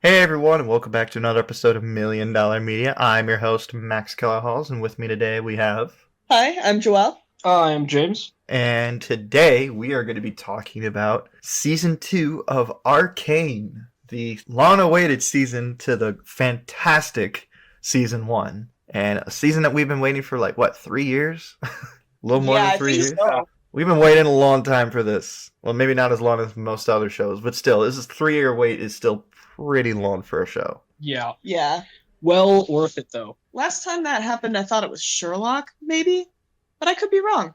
Hey everyone, and welcome back to another episode of Million Dollar Media. I'm your host, Max Kellerhalls, and with me today we have. Hi, I'm Joelle. I'm James. And today we are going to be talking about season 2 of Arcane, the long awaited season to the fantastic season 1. And a season that we've been waiting for, like, what, 3 years? A little more Yeah, than I three think years? so. We've been waiting a long time for this. Well, maybe not as long as most other shows, but still, this is 3 year wait is still pretty long for a show. Yeah. Yeah. Well worth it though. Last time that happened, I thought it was Sherlock, maybe, but I could be wrong.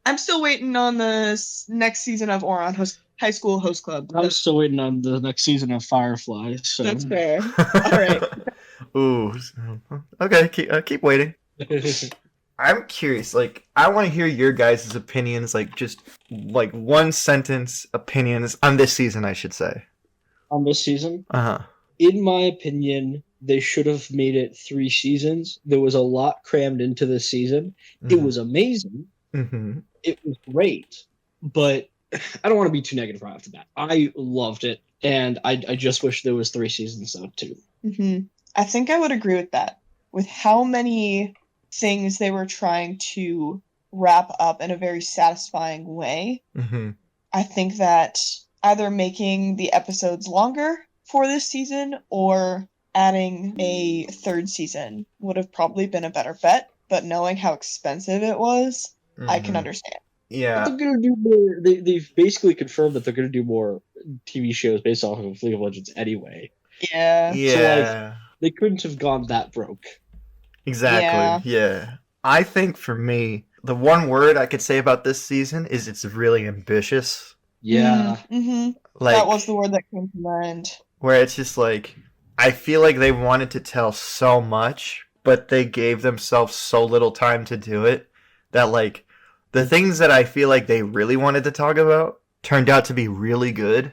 I'm still waiting on the next season of Oron High School Host Club. I'm still waiting on the next season of Firefly. So That's fair. All right. Ooh. Okay, keep waiting. I'm curious. Like, I want to hear your guys' opinions. Like, just like one sentence opinions on this season, I should say. on this season, Uh huh. in my opinion, they should have made it 3 seasons. There was a lot crammed into this season. It was amazing. Mm-hmm. It was great, but I don't want to be too negative right off the bat. I loved it, and I just wish there was 3 seasons though too. I think I would agree with that. With how many things they were trying to wrap up in a very satisfying way, Mm-hmm. I think that either making the episodes longer for this season or adding a third season would have probably been a better bet. But knowing how expensive it was, I can understand. Yeah. They're gonna do more. They've basically confirmed that they're gonna do more TV shows based off of League of Legends anyway. Yeah. Yeah. They couldn't have gone that broke. Exactly. Yeah. I think for me, the one word I could say about this season is it's really ambitious. Yeah. Mm-hmm. Like, That was the word that came to mind. where it's just like, I feel like they wanted to tell so much, but they gave themselves so little time to do it that, like, the things that I feel like they really wanted to talk about turned out to be really good,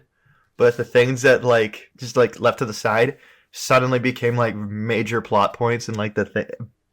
but the things that, like, just, like, left to the side suddenly became, like, major plot points and, like, the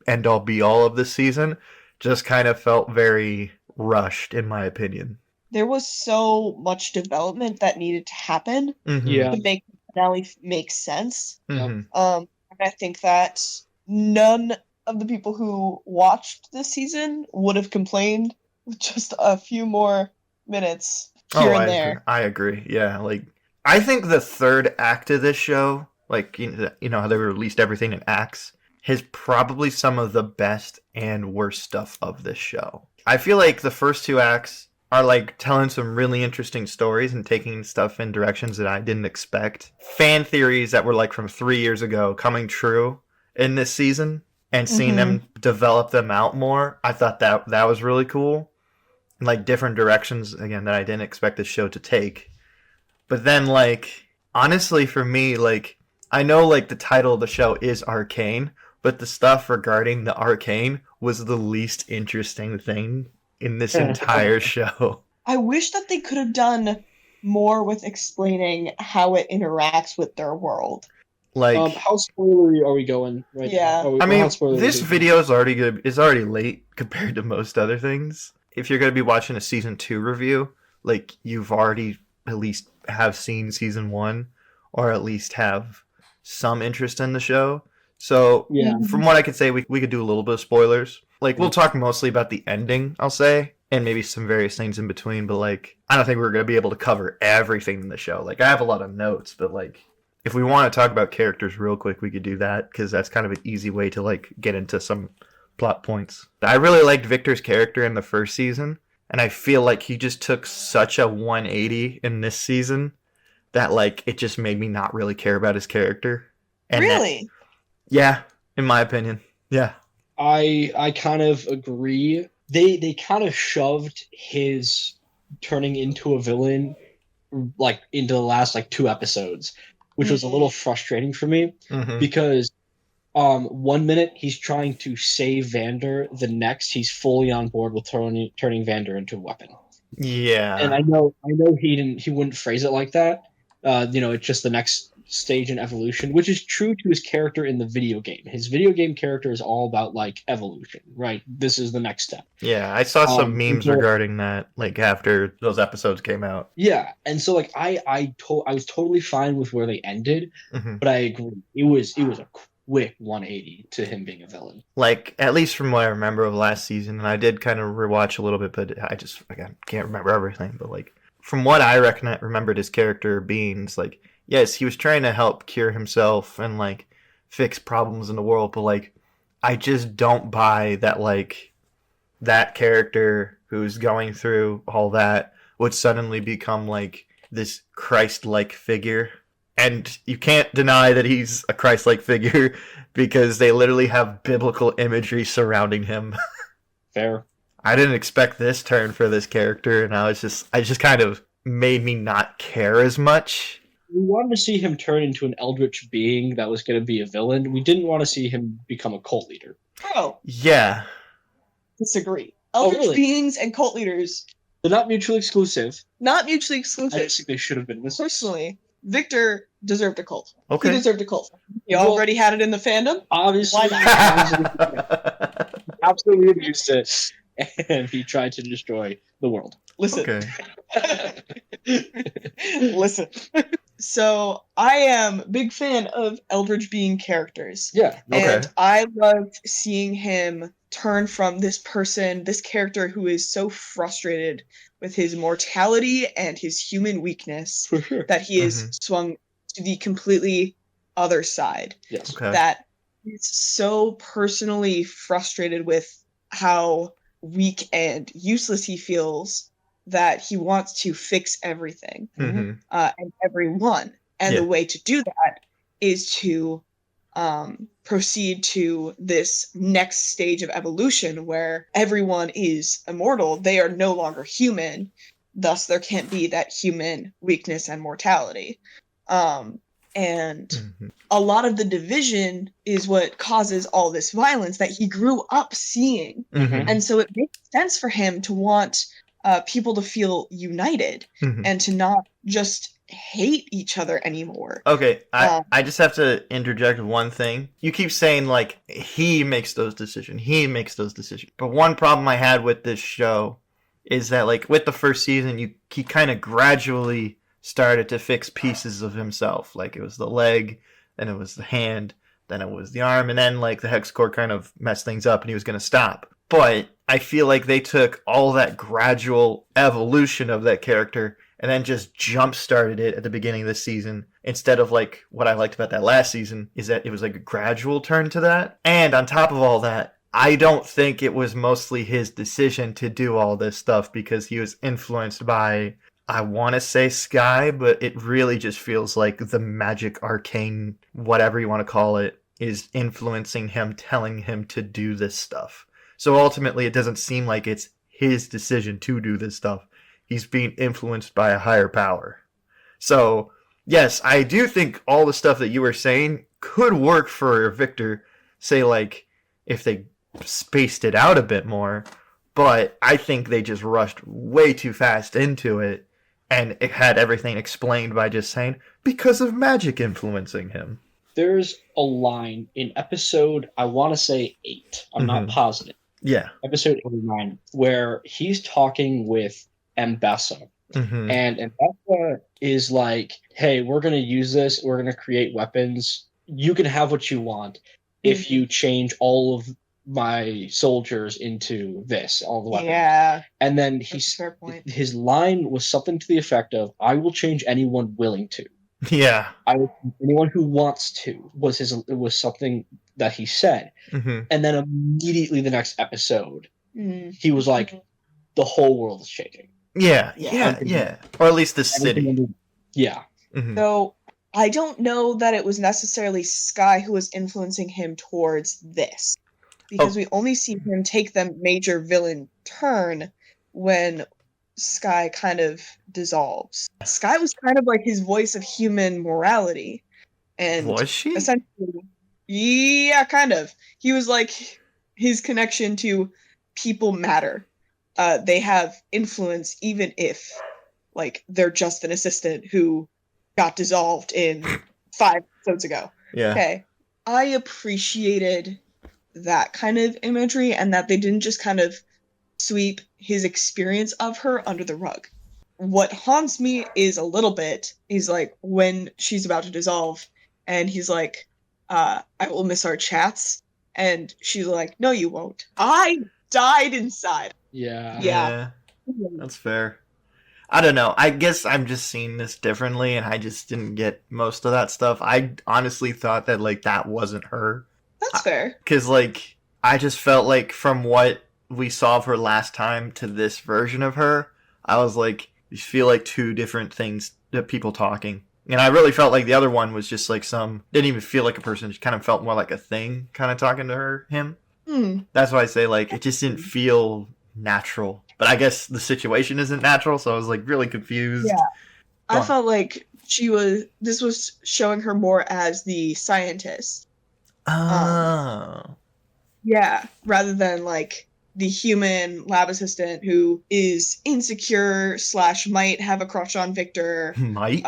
end all be all of this season just kind of felt very rushed, in my opinion. There was so much development that needed to happen Mm-hmm. Yeah. to make the finale make sense. Mm-hmm. And I think that none of the people who watched this season would have complained with just a few more minutes here and there. I agree. Yeah, like I think the third act of this show, like you know how they released everything in acts, is probably some of the best and worst stuff of this show. I feel like the first two acts are like telling some really interesting stories and taking stuff in directions that I didn't expect. Fan theories that were like from 3 years ago coming true in this season and seeing them develop them out more. I thought that was really cool. Like different directions again that I didn't expect the show to take. But then like honestly for me like I know like the title of the show is Arcane, but the stuff regarding the Arcane was the least interesting thing in this entire show. I wish that they could have done more with explaining how it interacts with their world. Like How spoilery are we going right Yeah. now? I mean, how spoilery this is it? video is already good. Is already late compared to most other things. If you're going to be watching a season 2 review, like you've already at least have seen season 1 or at least have some interest in the show. So, Yeah. from what I could say, we could do a little bit of spoilers. Like we'll talk mostly about the ending, I'll say, and maybe some various things in between, but like I don't think we're going to be able to cover everything in the show. Like I have a lot of notes, but like if we want to talk about characters real quick, we could do that because that's kind of an easy way to like get into some plot points. I really liked Victor's character in the first season, and I feel like he just took such a 180 in this season that like it just made me not really care about his character. And Really? Yeah, in my opinion. Yeah. I kind of agree. They kind of shoved his turning into a villain like into the last like 2 episodes, which was a little frustrating for me Mm-hmm. because 1 minute he's trying to save Vander, the next he's fully on board with turning Vander into a weapon. Yeah. And I know he wouldn't phrase it like that. It's just the next stage in evolution, which is true to his character in the video game. His video game character is all about like evolution, right? This is the next step. Yeah, I saw some memes so- regarding that, like after those episodes came out. Yeah, and so like I was totally fine with where they ended, Hmm. but I agree it was a quick 180 to him being a villain. Like, at least from what I remember of last season, and I did kind of rewatch a little bit, but I just, again, can't remember everything. But, like, from what I remembered his character being, it's like, yes, he was trying to help cure himself and, like, fix problems in the world, but, like, I just don't buy that, like, that character who's going through all that would suddenly become, like, this Christ-like figure. And you can't deny that he's a Christ-like figure because they literally have biblical imagery surrounding him. Fair. I didn't expect this turn for this character, and I just kind of made me not care as much. We wanted to see him turn into an eldritch being that was going to be a villain. We didn't want to see him become a cult leader. Bro, Yeah. disagree. Oh, Eldritch really? beings and cult leaders, They're not mutually exclusive. not mutually I exclusive. just think they should have been. Personally, Victor deserved a cult. Okay. He deserved a cult. He Well- already had it in the fandom. Obviously, Why absolutely abused it, and he tried to destroy the world. Listen. Okay. Listen. So I am a big fan of Eldritch being characters. Yeah. Okay. And I loved seeing him turn from this person, this character who is so frustrated with his mortality and his human weakness For sure. that he is swung to the completely other side. Yes. Okay. That he's so personally frustrated with how weak and useless he feels that he wants to fix everything Mhm. and everyone. And Yeah. the way to do that is to proceed to this next stage of evolution where everyone is immortal. They are no longer human. Thus, there can't be that human weakness and mortality. And Mhm. a lot of the division is what causes all this violence that he grew up seeing. Mhm. And so it makes sense for him to want people to feel united Mhm. and to not just hate each other anymore. Okay, I just have to interject one thing. You keep saying, like, he makes those decisions. But one problem I had with this show is that, like, with the first season, he kind of gradually started to fix pieces of himself. Like, it was the leg, then it was the hand, then it was the arm, and then, like, the hex core kind of messed things up and he was going to stop. But I feel like they took all that gradual evolution of that character and then just jump-started it at the beginning of the season, instead of, like, what I liked about that last season is that it was like a gradual turn to that. And on top of all that, I don't think it was mostly his decision to do all this stuff because he was influenced by, I want to say Sky, but it really just feels like the magic arcane, whatever you want to call it, is influencing him, telling him to do this stuff. So ultimately, it doesn't seem like it's his decision to do this stuff. He's being influenced by a higher power. So, yes, I do think all the stuff that you were saying could work for Victor, say, like, if they spaced it out a bit more, but I think they just rushed way too fast into it, and it had everything explained by just saying, because of magic influencing him. There's a line in episode, I want to say 8. I'm not positive. Yeah. Episode 89, where he's talking with Mbessa. Mm-hmm. And Mbessa is like, hey, we're going to use this. We're going to create weapons. You can have what you want if you change all of my soldiers into this, all the weapons. Yeah. And then That's a fair point. his line was something to the effect of, I will change anyone willing to. Yeah. I will change anyone who wants to, was something that he said. Mm-hmm. And then immediately the next episode, Mm. he was like, the whole world is changing. Yeah. Yeah. Yeah. Or at least the city. Yeah. Mm-hmm. So I don't know that it was necessarily Sky who was influencing him towards this, because we only see him take the major villain turn when Sky kind of dissolves. Sky was kind of like his voice of human morality, and Was she? essentially, yeah, kind of. He was like his connection to people matter. They have influence even if, like, they're just an assistant who got dissolved in 5 episodes ago. Yeah. Okay. I appreciated that kind of imagery and that they didn't just kind of sweep his experience of her under the rug. What haunts me is a little bit is like when she's about to dissolve and he's like, I will miss our chats. And she's like, no, you won't. I died inside. Yeah. Yeah. That's fair. I don't know. I guess I'm just seeing this differently, and I just didn't get most of that stuff. I honestly thought that, like, that wasn't her. That's fair. Because, like, I just felt like from what we saw of her last time to this version of her, I was like, you feel like two different things, people talking. And I really felt like the other one was just like didn't even feel like a person, it kind of felt more like a thing kind of talking to him. That's why I say, like, it just didn't feel natural. But I guess the situation isn't natural, so I was, like, really confused. Yeah. I felt like this was showing her more as the scientist. Oh. Yeah, rather than, like, the human lab assistant who is insecure / might have a crush on Victor. Might?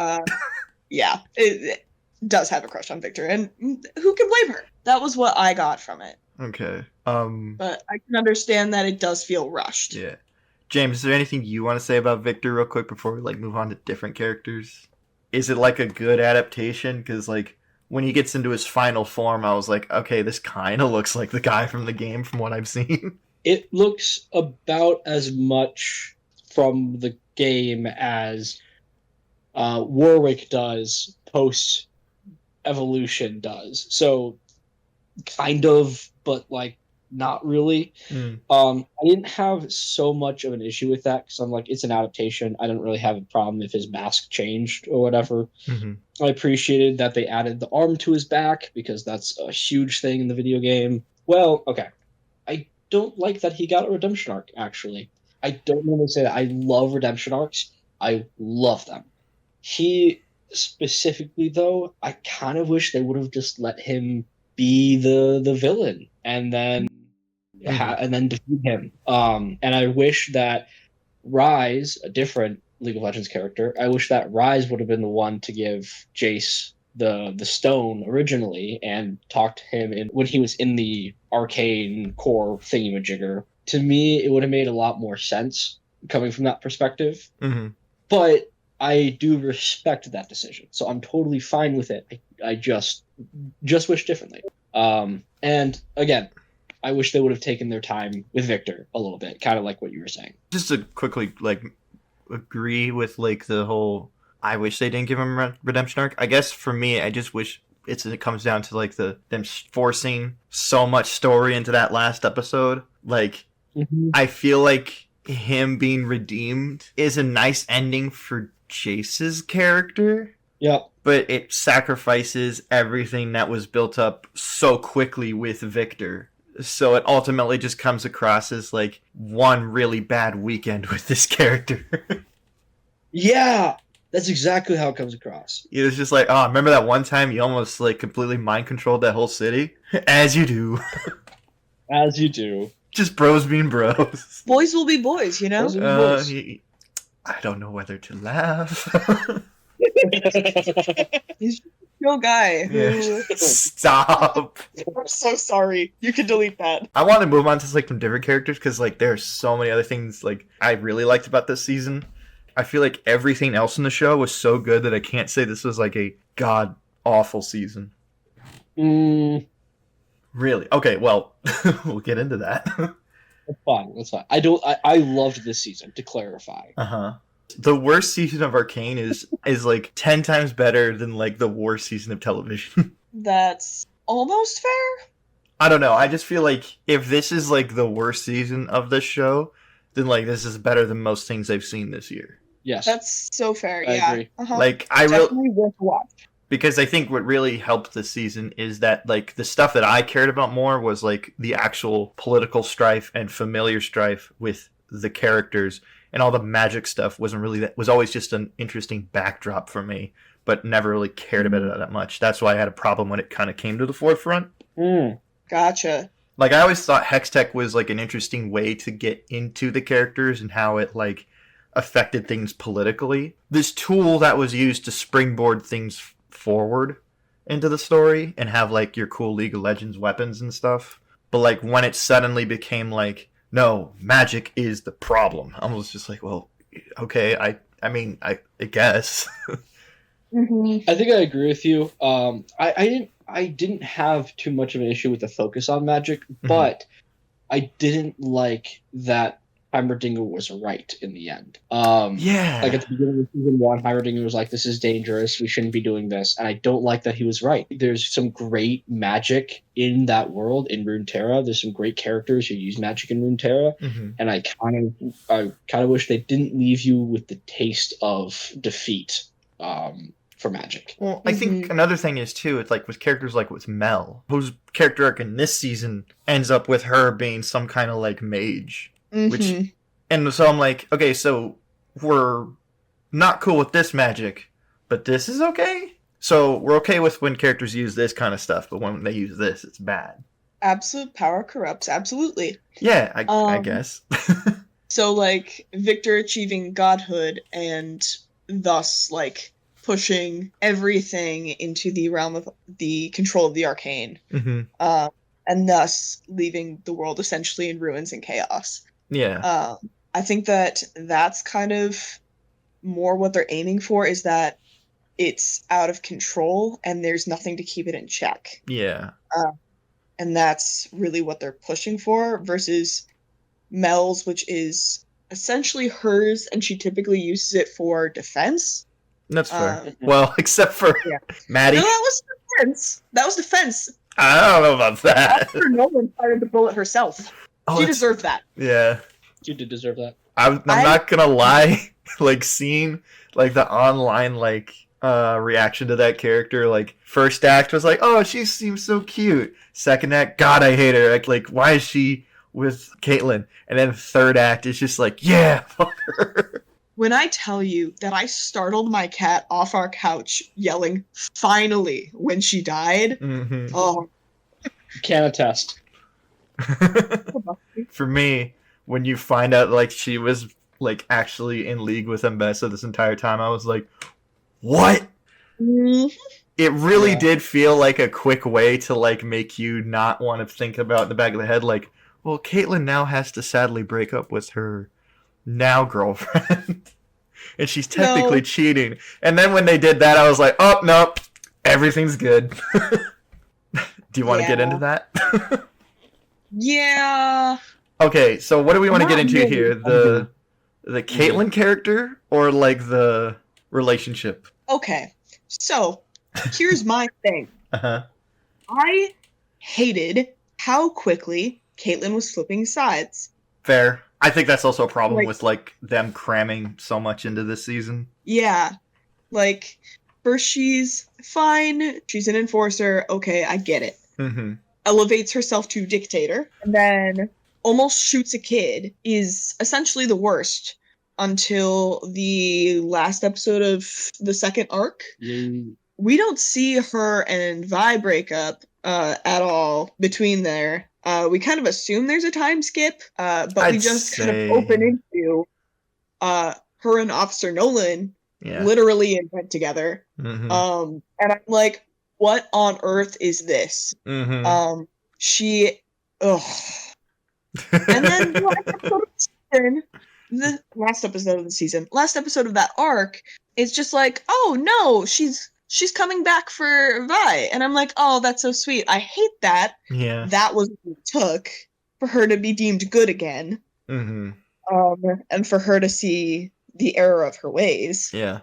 Yeah, it does have a crush on Victor, and who can blame her? That was what I got from it. Okay. But I can understand that it does feel rushed. Yeah. James, is there anything you want to say about Victor real quick before we, like, move on to different characters? Is it, like, a good adaptation? Because, like, when he gets into his final form, I was like, okay, this kind of looks like the guy from the game from what I've seen. It looks about as much from the game as Warwick does post evolution does. So kind of, but like not really. I didn't have so much of an issue with that because I'm like, it's an adaptation. I don't really have a problem if his mask changed or whatever. I appreciated that they added the arm to his back because that's a huge thing in the video game. Well, okay. I don't like that he got a redemption arc, actually. I don't want to say that. I love redemption arcs. I love them. He specifically, though, I kind of wish they would have just let him be the villain and then defeat him. And I wish that Rise, a different League of Legends character, I wish that Rise would have been the one to give Jace the stone originally and talk to him when he was in the Arcane core thingy-majigger. To me, it would have made a lot more sense coming from that perspective. But I do respect that decision, so I'm totally fine with it. I just wish differently. And again, I wish they would have taken their time with Victor a little bit, kind of like what you were saying. Just to quickly, like, agree with, like, the whole, I wish they didn't give him a redemption arc. I guess for me, I just wish it comes down to, like, them forcing so much story into that last episode. Like, I feel like him being redeemed is a nice ending for Jace's character. Yep. But it sacrifices everything that was built up so quickly with Victor. So it ultimately just comes across as, like, one really bad weekend with this character. Yeah, that's exactly how it comes across. It was just like, oh, remember that one time you almost, like, completely mind controlled that whole city? As you do. As you do. Just bros being bros. Boys will be boys, you know? I don't know whether to laugh. He's just a chill guy who... Stop. I'm so sorry. You can delete that. I want to move on to, like, some different characters because, like, there are so many other things, like, I really liked about this season. I feel like everything else in the show was so good that I can't say this was, like, a god-awful season. Really? Okay, well, we'll get into that. That's fine. I loved this season, to clarify. The worst season of Arcane is like 10 times better than, like, the worst season of television. That's almost fair. I don't know. I just feel like if this is, like, the worst season of this show, then, like, this is better than most things I've seen this year. Yes. That's so fair. I agree. Like, Definitely worth a watch. Because I think what really helped this season is that, like, the stuff that I cared about more was, like, the actual political strife and familiar strife with the characters, and all the magic stuff was always just an interesting backdrop for me, but never really cared about it that much. That's why I had a problem when it kind of came to the forefront. Gotcha. Like, I always thought Hextech was, like, an interesting way to get into the characters and how it, like, affected things politically. This tool that was used to springboard things forward into the story and have like your cool League of Legends weapons and stuff. But like when it suddenly became like, no, magic is the problem, I was just like, well, okay, I mean, I guess. I think I agree with you. I didn't have too much of an issue with the focus on magic, but I didn't like that Heimerdinger was right in the end. Yeah. Like at the beginning of season 1, Heimerdinger was like, "This is dangerous. We shouldn't be doing this," and I don't like that he was right. There's some great magic in that world in Runeterra. There's some great characters who use magic in Runeterra, and I kind of wish they didn't leave you with the taste of defeat. For magic. Well, I think another thing is too, it's like with characters like with Mel, whose character arc in this season ends up with her being some kind of like mage. Which, and so I'm like, okay, so we're not cool with this magic, but this is okay? So we're okay with when characters use this kind of stuff, but when they use this, it's bad. Absolute power corrupts, absolutely. Yeah, I guess. So like Victor achieving godhood and thus like pushing everything into the realm of the control of the arcane, and thus leaving the world essentially in ruins and chaos. Yeah. I think that's kind of more what they're aiming for, is that it's out of control and there's nothing to keep it in check. Yeah. And that's really what they're pushing for, versus Mel's, which is essentially hers, and she typically uses it for defense. That's fair. Well, except for Maddie. No, that was defense. That was defense. I don't know about that. After Nolan fired the bullet herself. She deserved that. Yeah. You did deserve that. I'm not gonna lie. Like, seeing like the online like reaction to that character, like first act was like, oh, she seems so cute. Second act, God, I hate her. Like why is she with Caitlyn? And then third act is just like, yeah, fuck her. When I tell you that I startled my cat off our couch yelling, finally, when she died, oh. Can attest. For me, when you find out like she was like actually in league with Mbessa this entire time, I was like, what? It really did feel like a quick way to like make you not want to think about in the back of the head, like, well, Caitlyn now has to sadly break up with her now girlfriend. And she's technically cheating. And then when they did that, I was like, oh, no, everything's good. Do you want to get into that? Yeah. Okay, so what do we want to get into here? The Caitlyn character or like the relationship? Okay, so here's my thing. I hated how quickly Caitlyn was flipping sides. Fair. I think that's also a problem with like them cramming so much into this season. Yeah. Like, first she's fine, she's an enforcer, okay, I get it. Elevates herself to dictator, and then almost shoots a kid, is essentially the worst until the last episode of the second arc. We don't see her and Vi break up at all between there. We kind of assume there's a time skip, but we just kind of open into her and Officer Nolan literally in bed together. And I'm like, what on earth is this? She, ugh. And then the last episode of the season, last episode of that arc, is just like, oh no, she's coming back for Vi. And I'm like, oh, that's so sweet. I hate that. Yeah. That was what it took for her to be deemed good again. And for her to see the error of her ways. Yeah.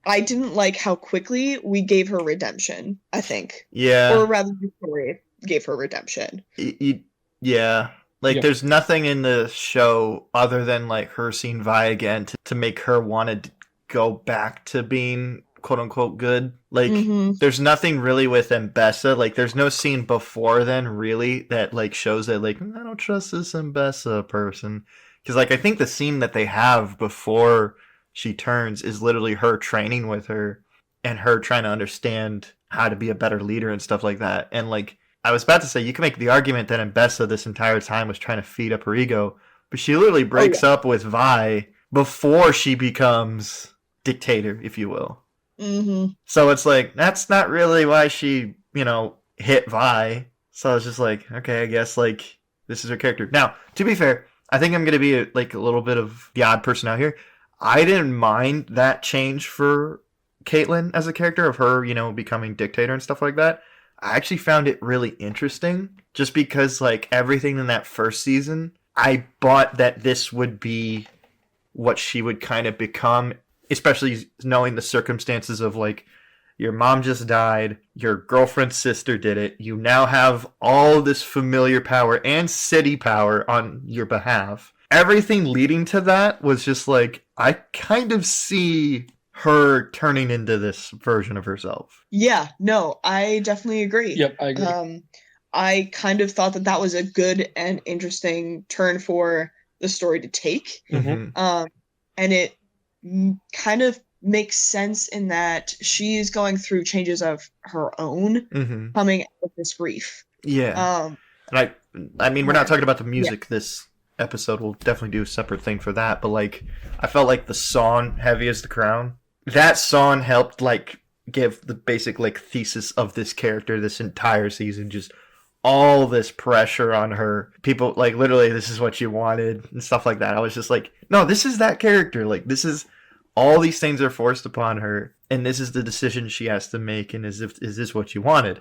I didn't like how quickly we gave her redemption, I think. Yeah. Or rather, the story gave her redemption. Yeah. Like, there's nothing in the show other than, like, her seeing Vi again to make her want to go back to being quote-unquote good. Like, there's nothing really with Mbessa. Like, there's no scene before then, really, that, like, shows that, like, I don't trust this Mbessa person. Because, like, I think the scene that they have before she turns is literally her training with her and her trying to understand how to be a better leader and stuff like that. And, like, I was about to say, you can make the argument that Mbessa this entire time was trying to feed up her ego, but she literally breaks up with Vi before she becomes dictator, if you will. Mm-hmm. So it's like, that's not really why she, hit Vi. So it's just like, okay, I guess, like, this is her character. Now, to be fair, I think I'm going to be, like, a little bit of the odd person out here. I didn't mind that change for Caitlyn as a character, of her, becoming dictator and stuff like that. I actually found it really interesting, just because, like, everything in that first season, I bought that this would be what she would kind of become, especially knowing the circumstances of, like, your mom just died, your girlfriend's sister did it, you now have all this familiar power and city power on your behalf. Everything leading to that was just like, I kind of see her turning into this version of herself. Yeah, no, I definitely agree. Yep, I agree. I kind of thought that that was a good and interesting turn for the story to take. Mm-hmm. And it kind of makes sense in that she's going through changes of her own, Mm-hmm. coming out of this grief. Yeah. And I mean, we're not talking about the music this episode. We'll definitely do a separate thing for that. But, like, I felt like the song "Heavy as the Crown," that song helped, like, give the basic, like, thesis of this character this entire season. Just all this pressure on her. People, like, literally, this is what you wanted and stuff like that. I was just like, no, this is that character. Like, this is, all these things are forced upon her, and this is the decision she has to make, and is this what you wanted?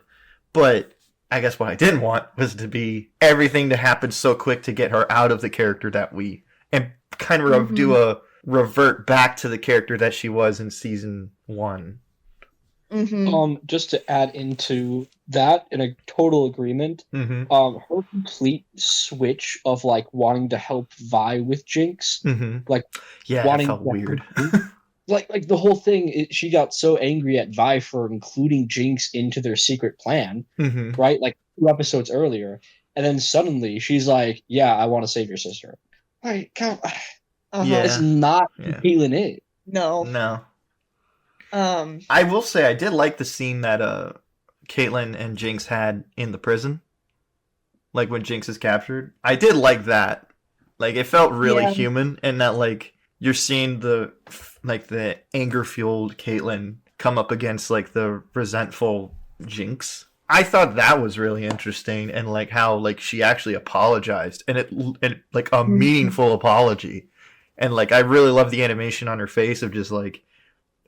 But I guess what I didn't want was to be everything to happen so quick to get her out of the character that we, and kind of do a revert back to the character that she was in season 1. Just to add into that, in a total agreement, her complete switch of, like, wanting to help Vi with Jinx, like, yeah, wanting it felt weird. like the whole thing, she got so angry at Vi for including Jinx into their secret plan, right? Like 2 episodes earlier, and then suddenly she's like, "Yeah, I want to save your sister." Like, come, it's not who Caitlyn is. No. I will say I did like the scene that Caitlyn and Jinx had in the prison, like when Jinx is captured. I did like that. Like, it felt really human, and that, like, you're seeing the anger fueled Caitlyn come up against, like, the resentful Jinx. I thought that was really interesting, and, like, how, like, she actually apologized, and it like a meaningful apology, and, like, I really love the animation on her face of just, like,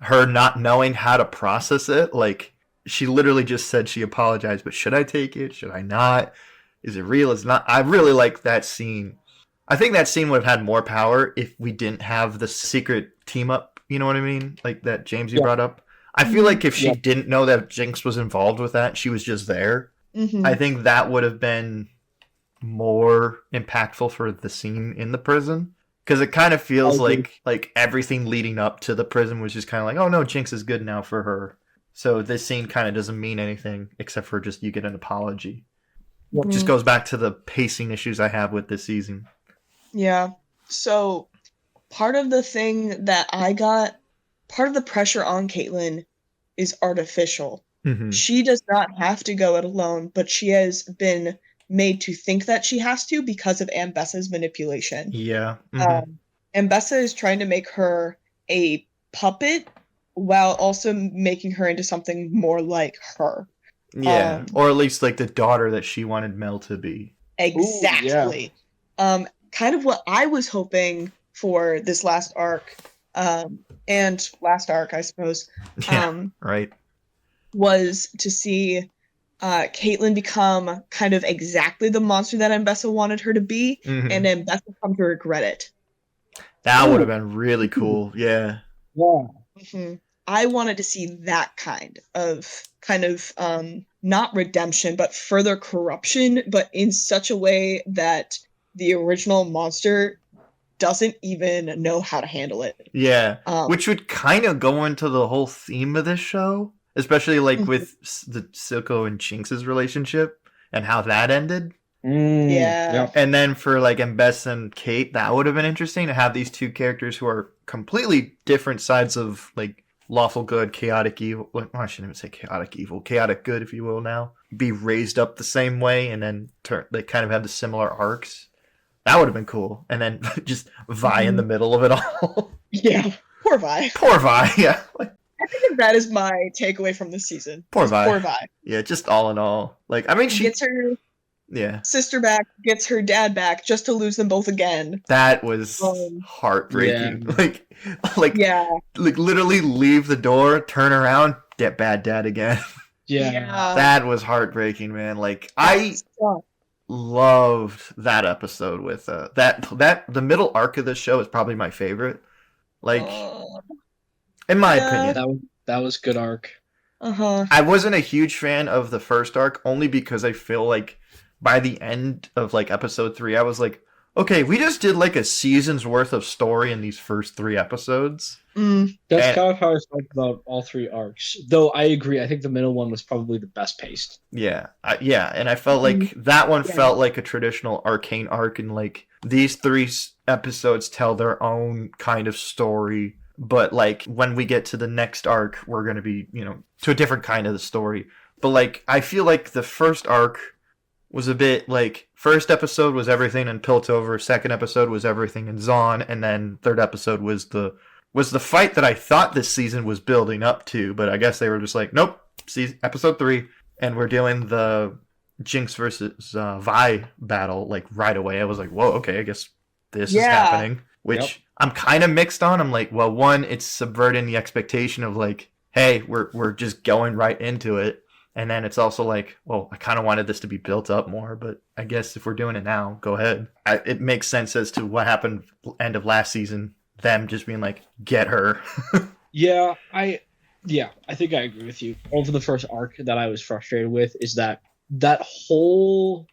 her not knowing how to process it. Like, she literally just said she apologized, but should I take it? Should I not? Is it real? Is it not? I really like that scene. I think that scene would have had more power if we didn't have the secret team up, you know what I mean? Like that James you brought up. I feel like if she didn't know that Jinx was involved with that, she was just there, I think that would have been more impactful for the scene in the prison. Because it kind of feels like everything leading up to the prison was just kind of like, oh no, Jinx is good now for her. So this scene kind of doesn't mean anything except for just you get an apology. It just goes back to the pacing issues I have with this season. Yeah. So part of the thing that I got, part of the pressure on Caitlyn is artificial. She does not have to go it alone, but she has been made to think that she has to because of Ambessa's manipulation. Yeah. Ambessa is trying to make her a puppet while also making her into something more like her. Yeah. Or at least like the daughter that she wanted Mel to be. Exactly. Ooh, kind of what I was hoping for this last arc, and last arc, I suppose. Right. Was to see Caitlyn become kind of exactly the monster that Ambessa wanted her to be, and Ambessa come to regret it. That would have been really cool. Yeah. I wanted to see that kind of not redemption, but further corruption, but in such a way that the original monster doesn't even know how to handle it. Yeah. Which would kind of go into the whole theme of this show. Especially, like, with the Silco and Jinx's relationship and how that ended. Yeah. And then for, like, Ambessa and Kate, that would have been interesting to have these two characters who are completely different sides of, like, lawful good, chaotic evil. Well, I shouldn't even say chaotic evil. Chaotic good, if you will, now. Be raised up the same way and then they kind of have the similar arcs. That would have been cool. And then just Vi in the middle of it all. Yeah. Poor Vi. Poor Vi, yeah. I think that is my takeaway from this season. Poor Is Vi. Poor Vi. Yeah, just all in all. Like, I mean, She she gets her yeah. sister back, gets her dad back, just to lose them both again. That was Um, heartbreaking. Yeah. Like Yeah. literally leave the door, turn around, get bad dad again. Yeah. That was heartbreaking, man. Like I sucked. loved that episode with that the middle arc of this show is probably my favorite. Like in my Yeah. opinion. That was good arc. Uh-huh. I wasn't a huge fan of the first arc only because I feel like by the end of like episode 3 I was like, okay, we just did like a season's worth of story in these first 3 episodes. That's And- kind of how I felt about all 3 arcs. Though I agree, I think the middle one was probably the best paced. Yeah, and I felt like that one felt like a traditional Arcane arc, and like these 3 episodes tell their own kind of story. But like when we get to the next arc, we're gonna be, to a different kind of the story. But like I feel like the first arc was a bit like first episode was everything in Piltover, second episode was everything in Zaun, and then third episode was the fight that I thought this season was building up to, but I guess they were just like, nope, episode 3, and we're doing the Jinx versus Vi battle like right away. I was like, whoa, okay, I guess this is happening, which I'm kind of mixed on. I'm like, well, one, it's subverting the expectation of like, hey, we're just going right into it. And then it's also like, well, I kind of wanted this to be built up more, but I guess if we're doing it now, go ahead. It makes sense as to what happened end of last season. Them just being like, get her. I think I agree with you. Over the first arc that I was frustrated with is that whole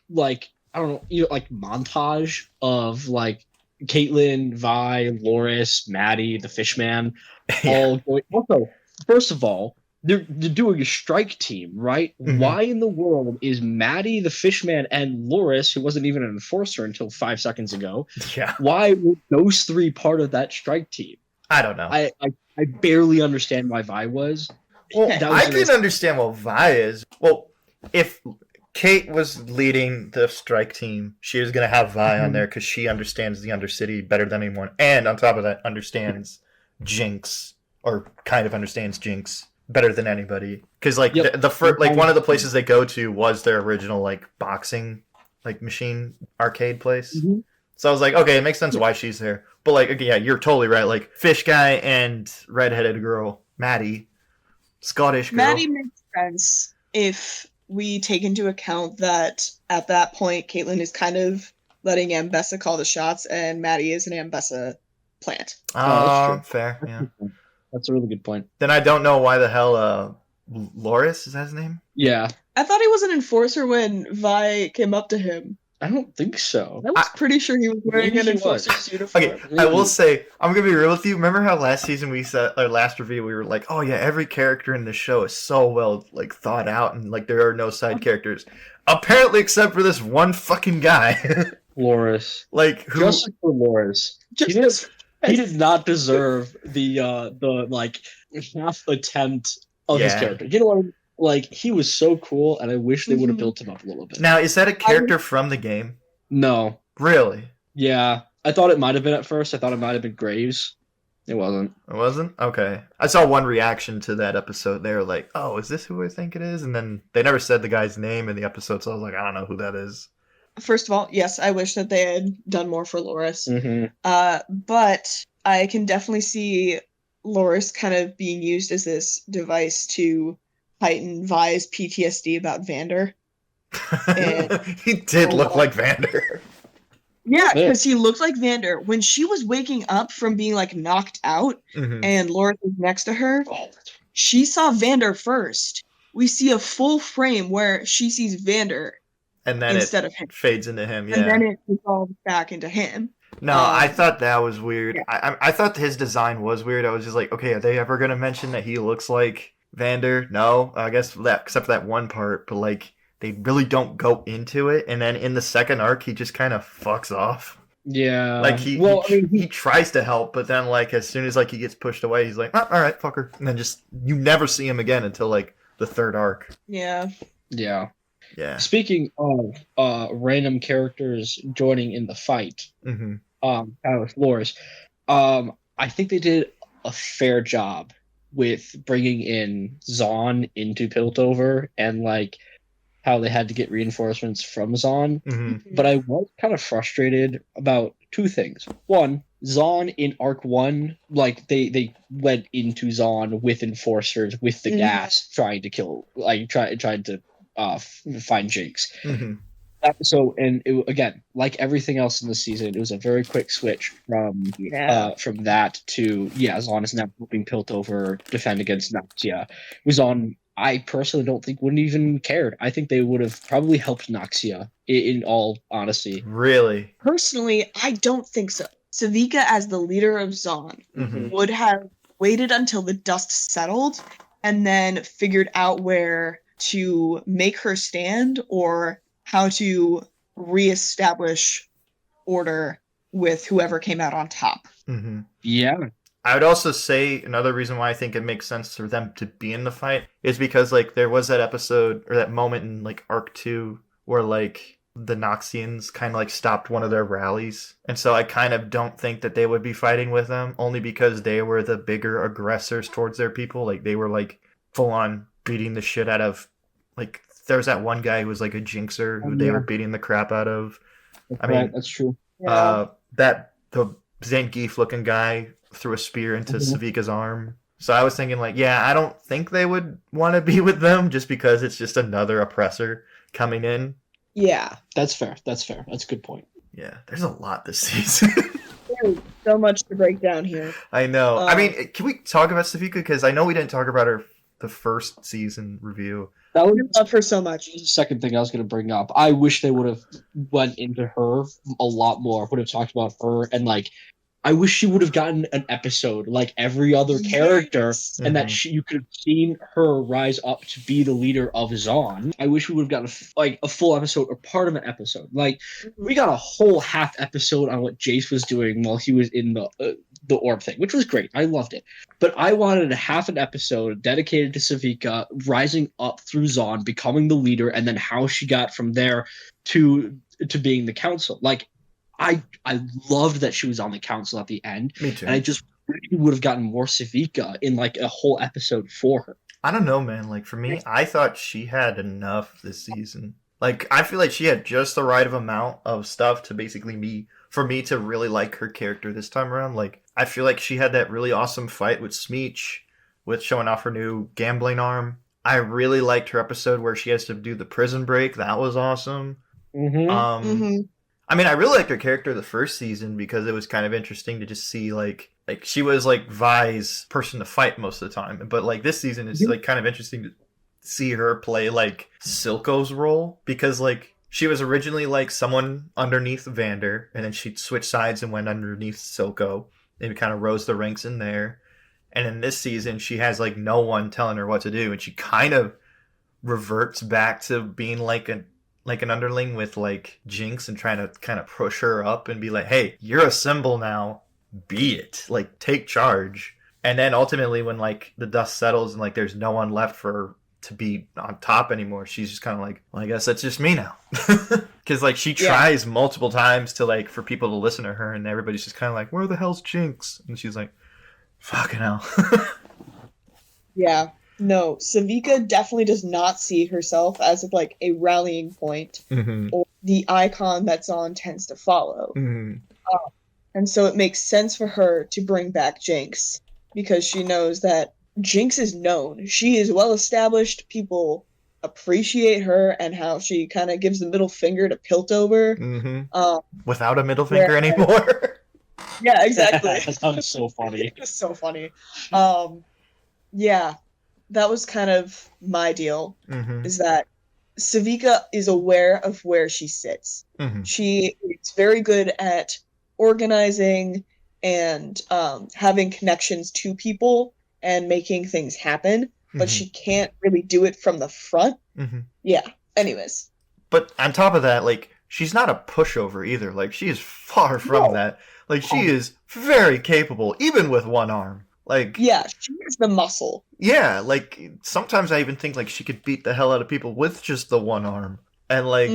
like I don't know, like montage of like Caitlyn, Vi, Loris, Maddie, the Fishman, all going. Also, first of all, they're doing a strike team, right? Mhm. Why in the world is Maddie, the Fishman, and Loris, who wasn't even an enforcer until 5 seconds ago, Yeah, why were those 3 part of that strike team? I don't know. I barely understand why Vi was. Well, That was I can understand what Vi is. Well, if Kate was leading the strike team, she was going to have Vi on there because she understands the Undercity better than anyone. And on top of that, understands Jinx, or kind of understands Jinx better than anybody. Because like the first, like one of the places they go to was their original like boxing like machine arcade place. Mhm. So I was like, okay, it makes sense why she's there. But like, okay, yeah, you're totally right. Like fish guy and redheaded girl, Maddie, Scottish girl. Maddie makes sense if we take into account that at that point, Caitlyn is kind of letting Ambessa call the shots, and Maddie is an Ambessa plant. that's true. Fair, yeah. That's a really good point. Then I don't know why the hell Loris, is that his name? Yeah, I thought he was an enforcer when Vi came up to him. I don't think so. I was pretty sure he was wearing Maybe an he enforcer's was. uniform. Okay, I will say, I'm gonna be real with you. Remember how last season we said, our last review, we were like, oh yeah, every character in the show is so well like thought out, and like there are no side characters. Apparently, except for this one fucking guy. Loris. Like who? Just for Loris. He did not deserve the like half attempt of his Yeah. character. You know what? Like he was so cool, and I wish they would have Mhm. built him up a little bit. Now, is that a character from the game? No. Really? Yeah. I thought it might have been at first. I thought it might have been Graves. It wasn't. It wasn't? Okay. I saw one reaction to that episode. They were like, oh, is this who I think it is? And then they never said the guy's name in the episode, so I was like, I don't know who that is. First of all, yes, I wish that they had done more for Loris. Mm-hmm. But I can definitely see Loris kind of being used as this device to heighten Vi's PTSD about Vander. He did look like Vander. Yeah, because he looked like Vander. When she was waking up from being like knocked out Mhm. and Loris was next to her, Oh, she saw Vander first. We see a full frame where she sees Vander And then instead it of him. fades into him, yeah. And then it evolves back into him. No, I thought that was weird. Yeah. I thought his design was weird. I was just like, okay, are they ever going to mention that he looks like Vander? No, I guess that, except for that one part, but like, they really don't go into it. And then in the second arc, he just kind of fucks off. yeah. Like I mean, he tries to help, but then like as soon as like he gets pushed away, he's like, oh, all right, fucker, and then just you never see him again until like the third arc. Yeah. yeah. Yeah. Speaking of random characters joining in the fight, Mm-hmm. with Loris, I think they did a fair job with bringing in Zahn into Piltover and like how they had to get reinforcements from Zahn. Mm-hmm. But I was kind of frustrated about two things. One, Zahn in Arc 1, like they went into Zahn with enforcers with the gas trying to kill, like trying to find Jinx. Mm-hmm. So, and again, like everything else in the season, it was a very quick switch from that to Zahn is now helping Piltover defend against Noxia. It was on. I personally don't think wouldn't even cared. I think they would have probably helped Noxia in all honesty. Really? Personally, I don't think so. Savika, as the leader of Zahn, Mm-hmm. would have waited until the dust settled and then figured out where to make her stand or how to reestablish order with whoever came out on top. Mm-hmm. Yeah. I would also say another reason why I think it makes sense for them to be in the fight is because like there was that episode or that moment in like Arc 2 where like the Noxians kind of like stopped one of their rallies. And so I kind of don't think that they would be fighting with them only because they were the bigger aggressors towards their people. Like they were like full on beating the shit out of like there was that one guy who was like a jinxer who they were beating the crap out of. That's I mean, right, that's true. That the Zangief looking guy threw a spear into Savika's arm. So I was thinking like, yeah, I don't think they would want to be with them just because it's just another oppressor coming in. Yeah. That's fair. That's a good point. Yeah, there's a lot this season. There's so much to break down here. I know. I mean, can we talk about Savika? Because I know we didn't talk about her the first season review. That was love her so much. the second thing I was going to bring up. I wish they would have went into her a lot more. Would have talked about her and like. I wish she would have gotten an episode like every other character, and that you could have seen her rise up to be the leader of Zahn. I wish we would have gotten a full episode or part of an episode. Like we got a whole half episode on what Jace was doing while he was in the orb thing, which was great. I loved it. But I wanted a half an episode dedicated to Savika rising up through Zahn, becoming the leader, and then how she got from there to being the council. Like. I loved that she was on the council at the end. Me too. And I just really would have gotten more Savika in like a whole episode for her. I don't know, man. Like for me, I thought she had enough this season. Like I feel like she had just the right amount of stuff to basically for me to really like her character this time around. Like I feel like she had that really awesome fight with Smeech, with showing off her new gambling arm. I really liked her episode where she has to do the prison break. That was awesome. I mean, I really liked her character the first season because it was kind of interesting to just see like she was like Vi's person to fight most of the time. But like this season it's like kind of interesting to see her play like Silco's role because like she was originally like someone underneath Vander and then she switched sides and went underneath Silco and kind of rose the ranks in there. And in this season she has like no one telling her what to do and she kind of reverts back to being like an underling with like Jinx and trying to kind of push her up and be like, hey, you're a symbol now, be it, like take charge. And then ultimately when like the dust settles and like there's no one left for her to be on top anymore, she's just kind of like, well, I guess that's just me now. Because like she tries multiple times to like for people to listen to her and everybody's just kind of like, where the hell's Jinx? And she's like, fucking hell. Yeah. No, Savika definitely does not see herself as like a rallying point or the icon that Zahn tends to follow. And so it makes sense for her to bring back Jinx because she knows that Jinx is known. She is well established. People appreciate her and how she kind of gives the middle finger to Piltover. Without a middle finger anymore. Yeah, exactly. That sounds so funny. It's so funny. Yeah. That was kind of my deal, is that Savika is aware of where she sits. She is very good at organizing and having connections to people and making things happen, but she can't really do it from the front. Yeah. Anyways. But on top of that, like, she's not a pushover either. Like, she is far from that. Like, she is very capable, even with one arm. Like, yeah, she has the muscle. Yeah, like sometimes I even think like she could beat the hell out of people with just the one arm. And like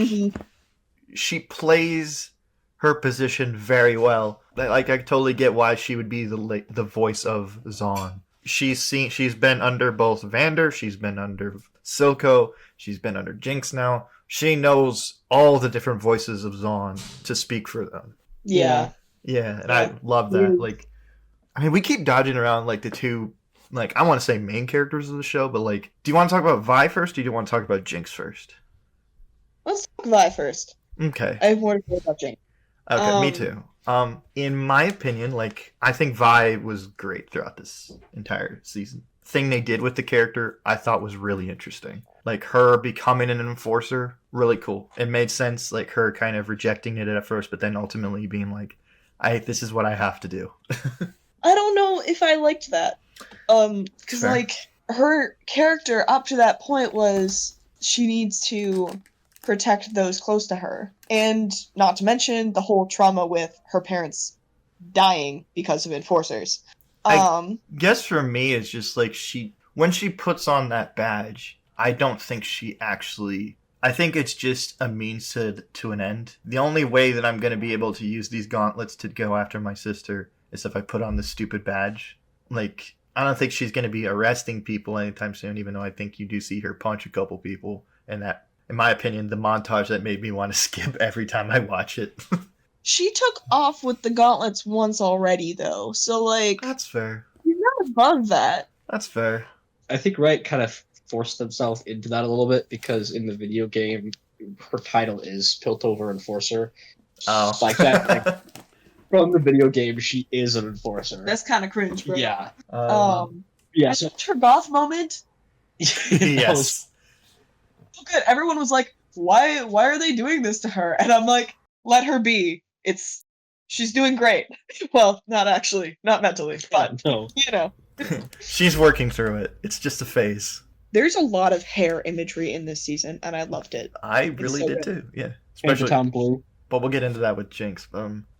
she plays her position very well. Like I totally get why she would be the voice of Zahn she's been under both Vander, she's been under Silco, she's been under Jinx now. She knows all the different voices of Zaun to speak for them. Yeah. Yeah, and Yeah. I love that. Like, I mean, we keep dodging around like the two, like I want to say main characters of the show, but like, do you want to talk about Vi first, or do you want to talk about Jinx first? Let's talk Vi first. Okay. I have more to say about Jinx. Okay, me too. In my opinion, like I think Vi was great throughout this entire season. Thing they did with the character, I thought was really interesting. Like her becoming an enforcer, really cool. It made sense. Like her kind of rejecting it at first, but then ultimately being like, this is what I have to do." I don't know if I liked that. Because Fair. like her character up to that point was she needs to protect those close to her, and not to mention the whole trauma with her parents dying because of enforcers. Guess for me, it's just like when she puts on that badge, I don't think she actually. I think it's just a means to an end. The only way that I'm going to be able to use these gauntlets to go after my sister is if I put on this stupid badge. Like, I don't think she's going to be arresting people anytime soon, even though I think you do see her punch a couple people. And that, in my opinion, the montage that made me want to skip every time I watch it. She took off with the gauntlets once already, though, so like That's fair. you're not above that. That's fair. I think Riot kind of forced themselves into that a little bit because in the video game, her title is Piltover Enforcer. Oh. Like that. Like, from the video game, she is an enforcer. That's kind of cringe, bro. Yeah. Yeah. So Her goth moment. that Yes. was- So good. Everyone was like, "Why are they doing this to her?" And I'm like, "Let her be. She's doing great." Well, not actually, not mentally, but no. you know. She's working through it. It's just a phase. There's a lot of hair imagery in this season, and I loved it. I really so did good. too. Yeah. Especially Tom Blue. But we'll get into that with Jinx.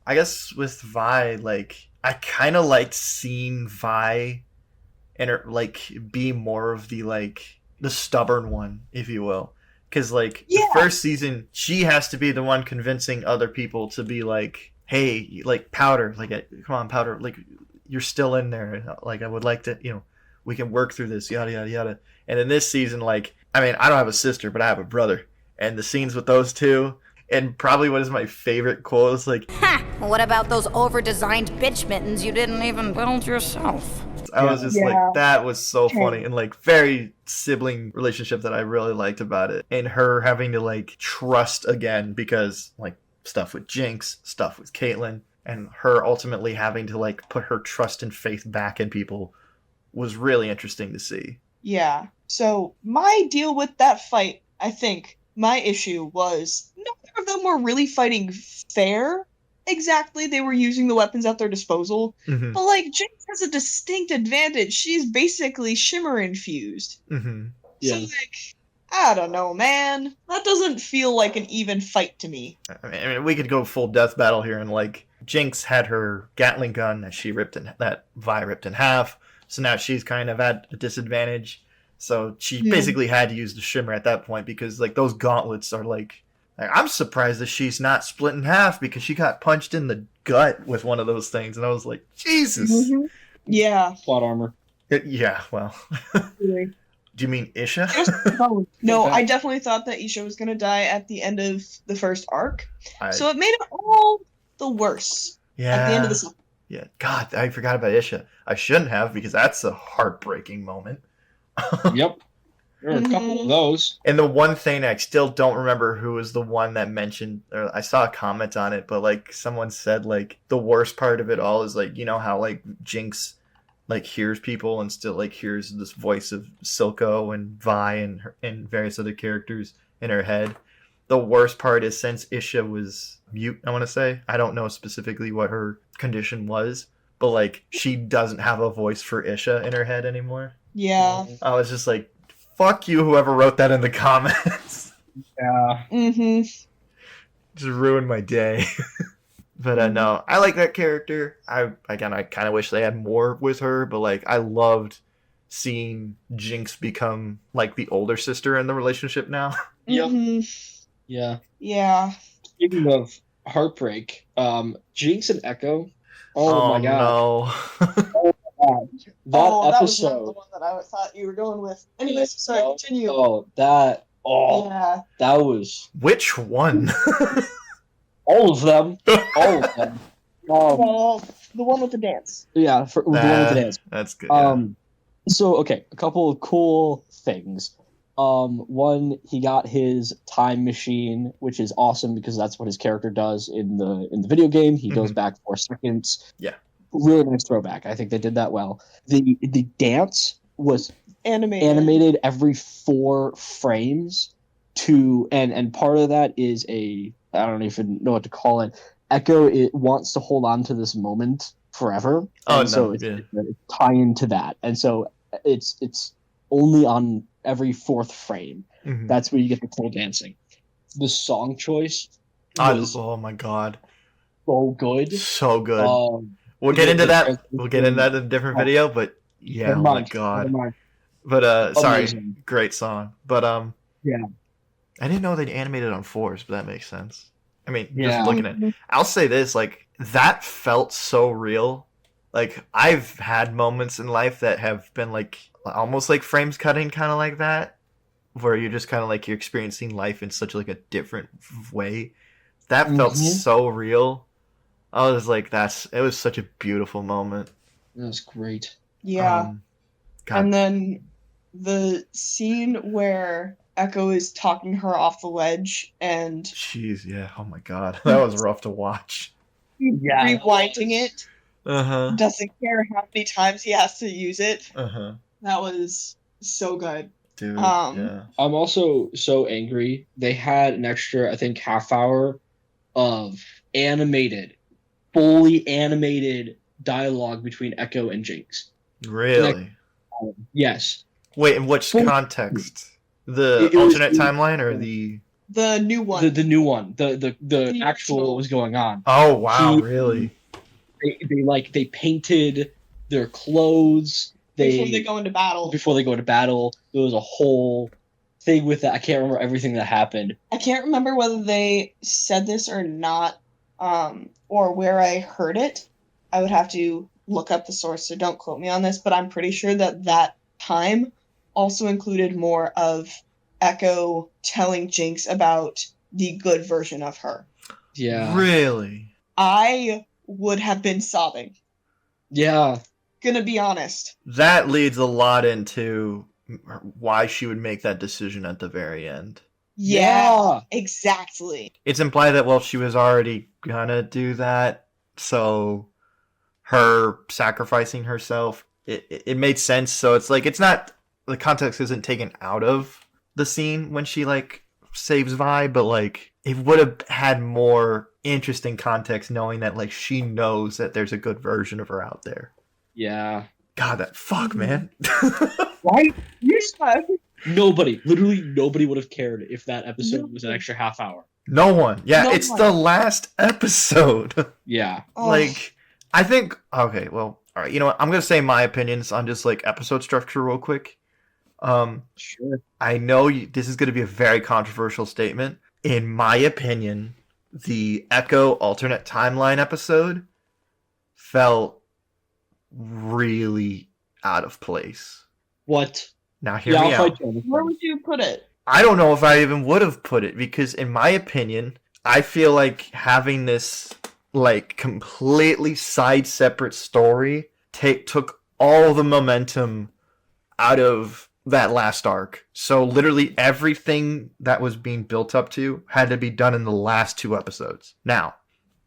I guess with Vi, like I kind of liked seeing Vi and her like be more of the stubborn one, if you will. Because like Yeah. the first season, she has to be the one convincing other people to be like, "Hey, like Powder, like come on, Powder, like you're still in there. Like I would like to, we can work through this, yada yada yada." And in this season, like I mean, I don't have a sister, but I have a brother, and the scenes with those two. And probably what is my favorite quote is like, Ha! What about those over-designed bitch mittens you didn't even build yourself? I was just Yeah. like, that was so funny, and like very sibling relationship that I really liked about it. And her having to like trust again because like stuff with Jinx, stuff with Caitlyn, and her ultimately having to like put her trust and faith back in people was really interesting to see. Yeah. So my deal with that fight, I think, my issue was neither of them were really fighting fair. Exactly, they were using the weapons at their disposal. Mm-hmm. But like, Jinx has a distinct advantage. She's basically shimmer infused. Mm-hmm. Yeah. So like, I don't know, man. That doesn't feel like an even fight to me. I mean, we could go full death battle here, and like Jinx had her Gatling gun that Vi ripped in half, so now she's kind of at a disadvantage. So she basically had to use the shimmer at that point because like those gauntlets are like I'm surprised that she's not split in half because she got punched in the gut with one of those things, and I was like, Jesus. Mm-hmm. Yeah. Plot armor. Yeah. Well, do you mean Isha? No, I definitely thought that Isha was gonna die at the end of the first arc. I- So it made it all the worse yeah. at the end of the season. Yeah. God, I forgot about Isha. I shouldn't have because that's a heartbreaking moment. Yep. There were a couple of those. And the one thing I still don't remember who was the one that mentioned, or I saw a comment on it, but like someone said like the worst part of it all is like, you know how like Jinx like hears people and still like hears this voice of Silco and Vi and various other characters in her head. The worst part is since Isha was mute, I want to say, I don't know specifically what her condition was, but like she doesn't have a voice for Isha in her head anymore. Yeah. I was just like, fuck you, whoever wrote that in the comments. Yeah. Mm-hmm. Just ruined my day. But no, I like that character. I kind of wish they had more with her, but like I loved seeing Jinx become like the older sister in the relationship now. Yep. Mm-hmm. Yeah. Yeah. Speaking of heartbreak, Jinx and Echo. Oh my god. No. That was not the episode. one that I thought you were going with. Anyways, sorry, No. continue. That Yeah. was Which one? all of them. All of them. Well, the one with the dance. Yeah, the one with the dance. That's good. Yeah. So okay, a couple of cool things. One, he got his time machine, which is awesome because that's what his character does in the video game. He goes back 4 seconds. Yeah. Really nice throwback. I think they did that well. The dance was animated every 4 frames and part of that is I don't even know what to call it. Echo wants to hold on to this moment forever. So it's tie into that. And so it's only on every 4th frame. Mhm. That's where you get the cool dancing. The song choice was Oh my god. so good. So good. We'll the- get into the that. trans- We'll get into that in a different video, but yeah, Never oh my mind, god. never mind. But sorry, Amazing. great song. But Yeah. I didn't know they'd animated on 4s, but that makes sense. I mean, Yeah. just looking at I'll say this, like, that felt so real. Like, I've had moments in life that have been like almost like frames cutting, kind of like that, where you're just kind of like you're experiencing life in such like a different way. That felt so real. I was like, it was such a beautiful moment. That was great. Yeah. God. And then the scene where Echo is talking her off the ledge and Jeez, yeah. Oh my god, that was rough to watch. Yeah. rewinding it, Uh doesn't care how many times he has to use it. huh. That was so good. Dude. Yeah. I'm also so angry. They had an extra, I think, half hour of fully animated dialogue between Echo and Jinx. Really? Yes. Wait, in which Full- context? The It was- alternate timeline or the? The new one. The new one. The actual actual- what was going on. Oh wow, He- really? They painted their clothes. before they go into battle. Before they go to battle. There was a whole thing with that. I can't remember everything that happened. I can't remember whether they said this or not, or where I heard it. I would have to look up the source, so don't quote me on this, but I'm pretty sure that time also included more of Echo telling Jinx about the good version of her. Yeah. Really? I would have been sobbing. Yeah. Gonna be honest. That leads a lot into why she would make that decision at the very end. Yeah, exactly. It's implied that, well, she was already gonna do that, so her sacrificing herself, it made sense. So it's like, it's not, the context isn't taken out of the scene when she, like, saves Vi, but, like, it would have had more interesting context knowing that, like, she knows that there's a good version of her out there. Yeah. God, that fuck, man. Right? Yeah. Literally nobody would have cared if that episode was an extra half hour. No one. Yeah, No it's one. the last episode. Yeah. Oh, Like, I think, okay, well, all right, you know what? I'm going to say my opinions on just, like, episode structure real quick. Sure. I know this is going to be a very controversial statement. In my opinion, the Echo alternate timeline episode felt really out of place. What? Now, hear Yeah, me I'll out. fight you on this where one. would you put it? I don't know if I even would have put it, because in my opinion, I feel like having this, like, completely side separate story took all the momentum out of that last arc. So literally everything that was being built up to had to be done in the last 2 episodes. Now,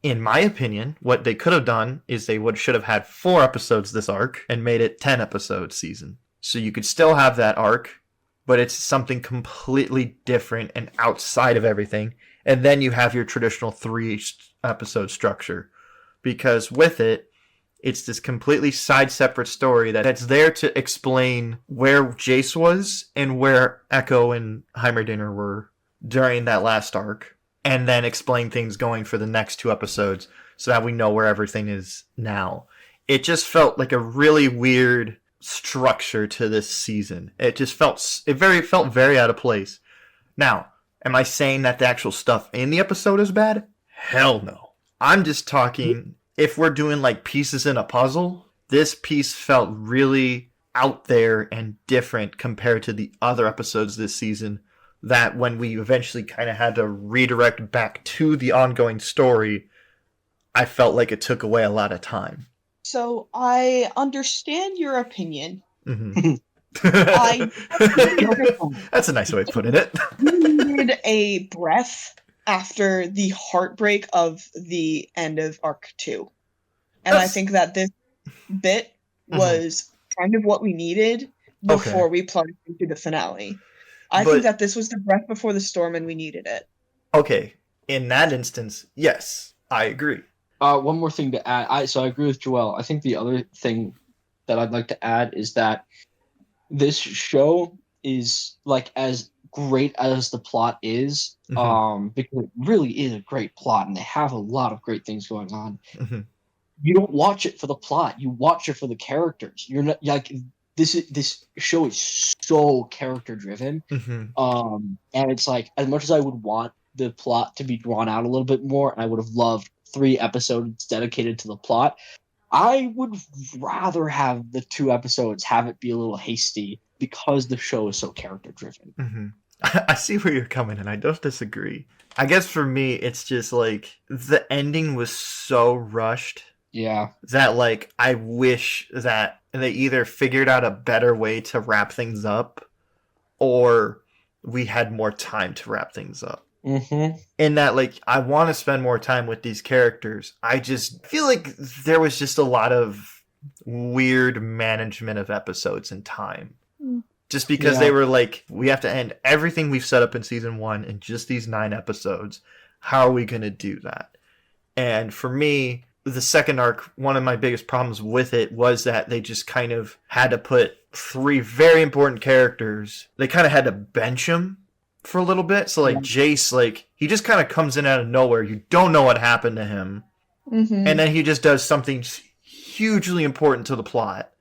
in my opinion, what they could have done is they should have had 4 episodes this arc and made it 10 episode season. So you could still have that arc, but it's something completely different and outside of everything. And then you have your traditional 3 episode structure. Because with it, it's this completely side separate story that's there to explain where Jace was and where Echo and Heimerdinger were during that last arc. And then explain things going for the next 2 episodes so that we know where everything is now. It just felt like a really weird structure to this season. It felt very out of place. Now, am I saying that the actual stuff in the episode is bad? Hell no. I'm just talking, if we're doing like pieces in a puzzle, this piece felt really out there and different compared to the other episodes this season, that when we eventually kind of had to redirect back to the ongoing story, I felt like it took away a lot of time. So I understand your opinion. Mm-hmm. I That's a nice way of putting it. needed a breath after the heartbreak of the end of Arc 2. And I think that this bit was kind of what we needed before we plunged into the finale. I think that this was the breath before the storm and we needed it. Okay, in that instance, yes, I agree. One more thing to add. I agree with Joelle. I think the other thing that I'd like to add is that this show is like as great as the plot is, because it really is a great plot and they have a lot of great things going on. You don't watch it for the plot, you watch it for the characters. You're not like this show is so character driven. And it's like, as much as I would want the plot to be drawn out a little bit more, and I would have loved 3 episodes dedicated to the plot, I would rather have the 2 episodes have it be a little hasty because the show is so character driven. I see where you're coming, and I don't disagree. I guess for me, it's just like the ending was so rushed. Yeah. That like I wish that they either figured out a better way to wrap things up, or we had more time to wrap things up. In that, like, I want to spend more time with these characters. I just feel like there was just a lot of weird management of episodes and time. Just because they were like, we have to end everything we've set up in season 1 in just these 9 episodes. How are we going to do that? And for me, the second arc, one of my biggest problems with it was that they just kind of had to put 3 very important characters. They kind of had to bench them for a little bit. So like Jace, like he just kind of comes in out of nowhere. You don't know what happened to him. And then he just does something hugely important to the plot.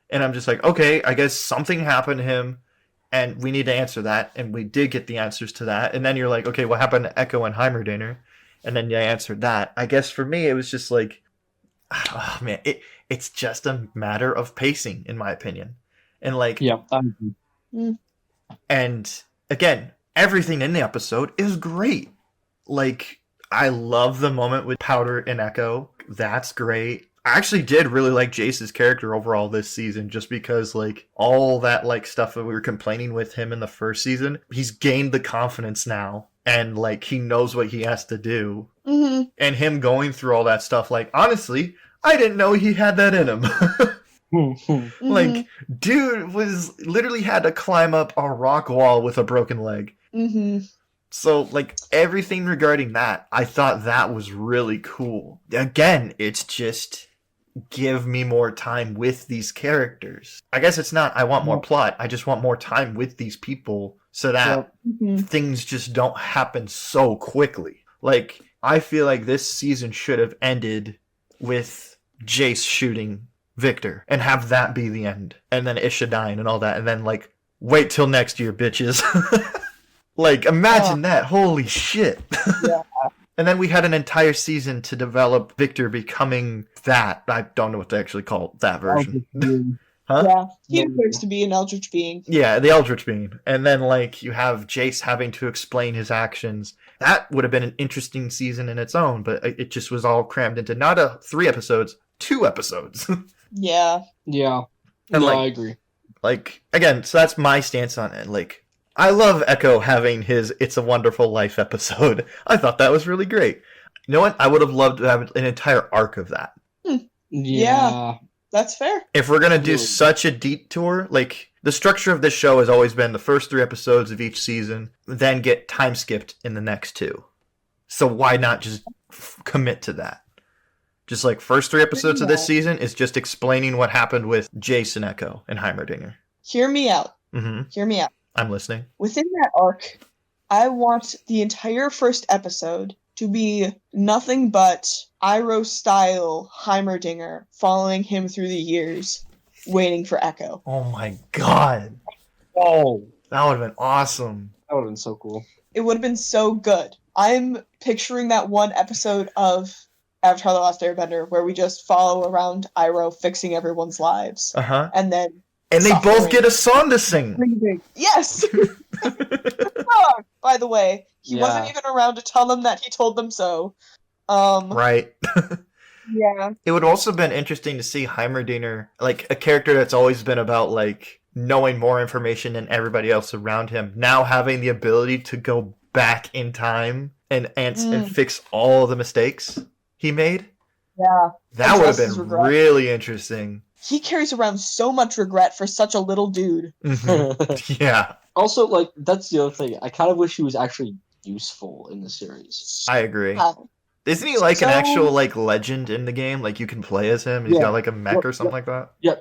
And I'm just like, okay, I guess something happened to him and we need to answer that. And we did get the answers to that. And then you're like, okay, what happened to Echo and Heimerdinger? And then you answered that. I guess for me, it was just like, oh man, it's just a matter of pacing, in my opinion. And like, and again, everything in the episode is great. Like, I love the moment with Powder and Echo. That's great. I actually did really like Jace's character overall this season, just because like all that like stuff that we were complaining with him in the first season, he's gained the confidence now and like he knows what he has to do. And him going through all that stuff, like honestly, I didn't know he had that in him. Like, dude was literally had to climb up a rock wall with a broken leg. So, like, everything regarding that, I thought that was really cool. Again, it's just give me more time with these characters. I guess it's not I want more plot. I just want more time with these people so that things just don't happen so quickly. Like, I feel like this season should have ended with Jace shooting Victor and have that be the end. And then Isha dying and all that. And then, like, wait till next year, bitches. Like, imagine that. Holy shit. And then we had an entire season to develop Victor becoming that. I don't know what to actually call that version. Yeah, he appears to be an Eldritch being. Yeah, the Eldritch being. And then, like, you have Jace having to explain his actions. That would have been an interesting season in its own, but it just was all crammed into not 3 episodes, 2 episodes. Yeah. And like, I agree. Like, again, so that's my stance on it. Like, I love Echo having his It's a Wonderful Life episode. I thought that was really great. You know what? I would have loved to have an entire arc of that. Yeah, that's fair. If we're going to do such a detour, like, the structure of this show has always been the first 3 episodes of each season, then get time skipped in the next 2. So why not just commit to that? Just like first 3 episodes of this season is just explaining what happened with Jace and Echo and Heimerdinger. Hear me out. Hear me out. I'm listening. Within that arc, I want the entire first episode to be nothing but Iroh-style Heimerdinger following him through the years, waiting for Echo. Oh my god. Oh, that would have been awesome. That would have been so cool. It would have been so good. I'm picturing that one episode of Avatar: The Last Airbender, where we just follow around Iroh fixing everyone's lives, Uh-huh. and then And they both suffering. get a song to sing. Yes. By the way, he wasn't even around to tell them that he told them so. Right. Yeah. It would also have been interesting to see Heimerdinger, like a character that's always been about like knowing more information than everybody else around him, now having the ability to go back in time and fix all the mistakes he made. Yeah. That would have Address his been regret. really interesting. He carries around so much regret for such a little dude. Mhm. Yeah, Also, like, that's the other thing. I kind of wish he was actually useful in the series. I agree. Isn't he like an actual like legend in the game? Like you can play as him. He's got like a mech or something like that. Yeah.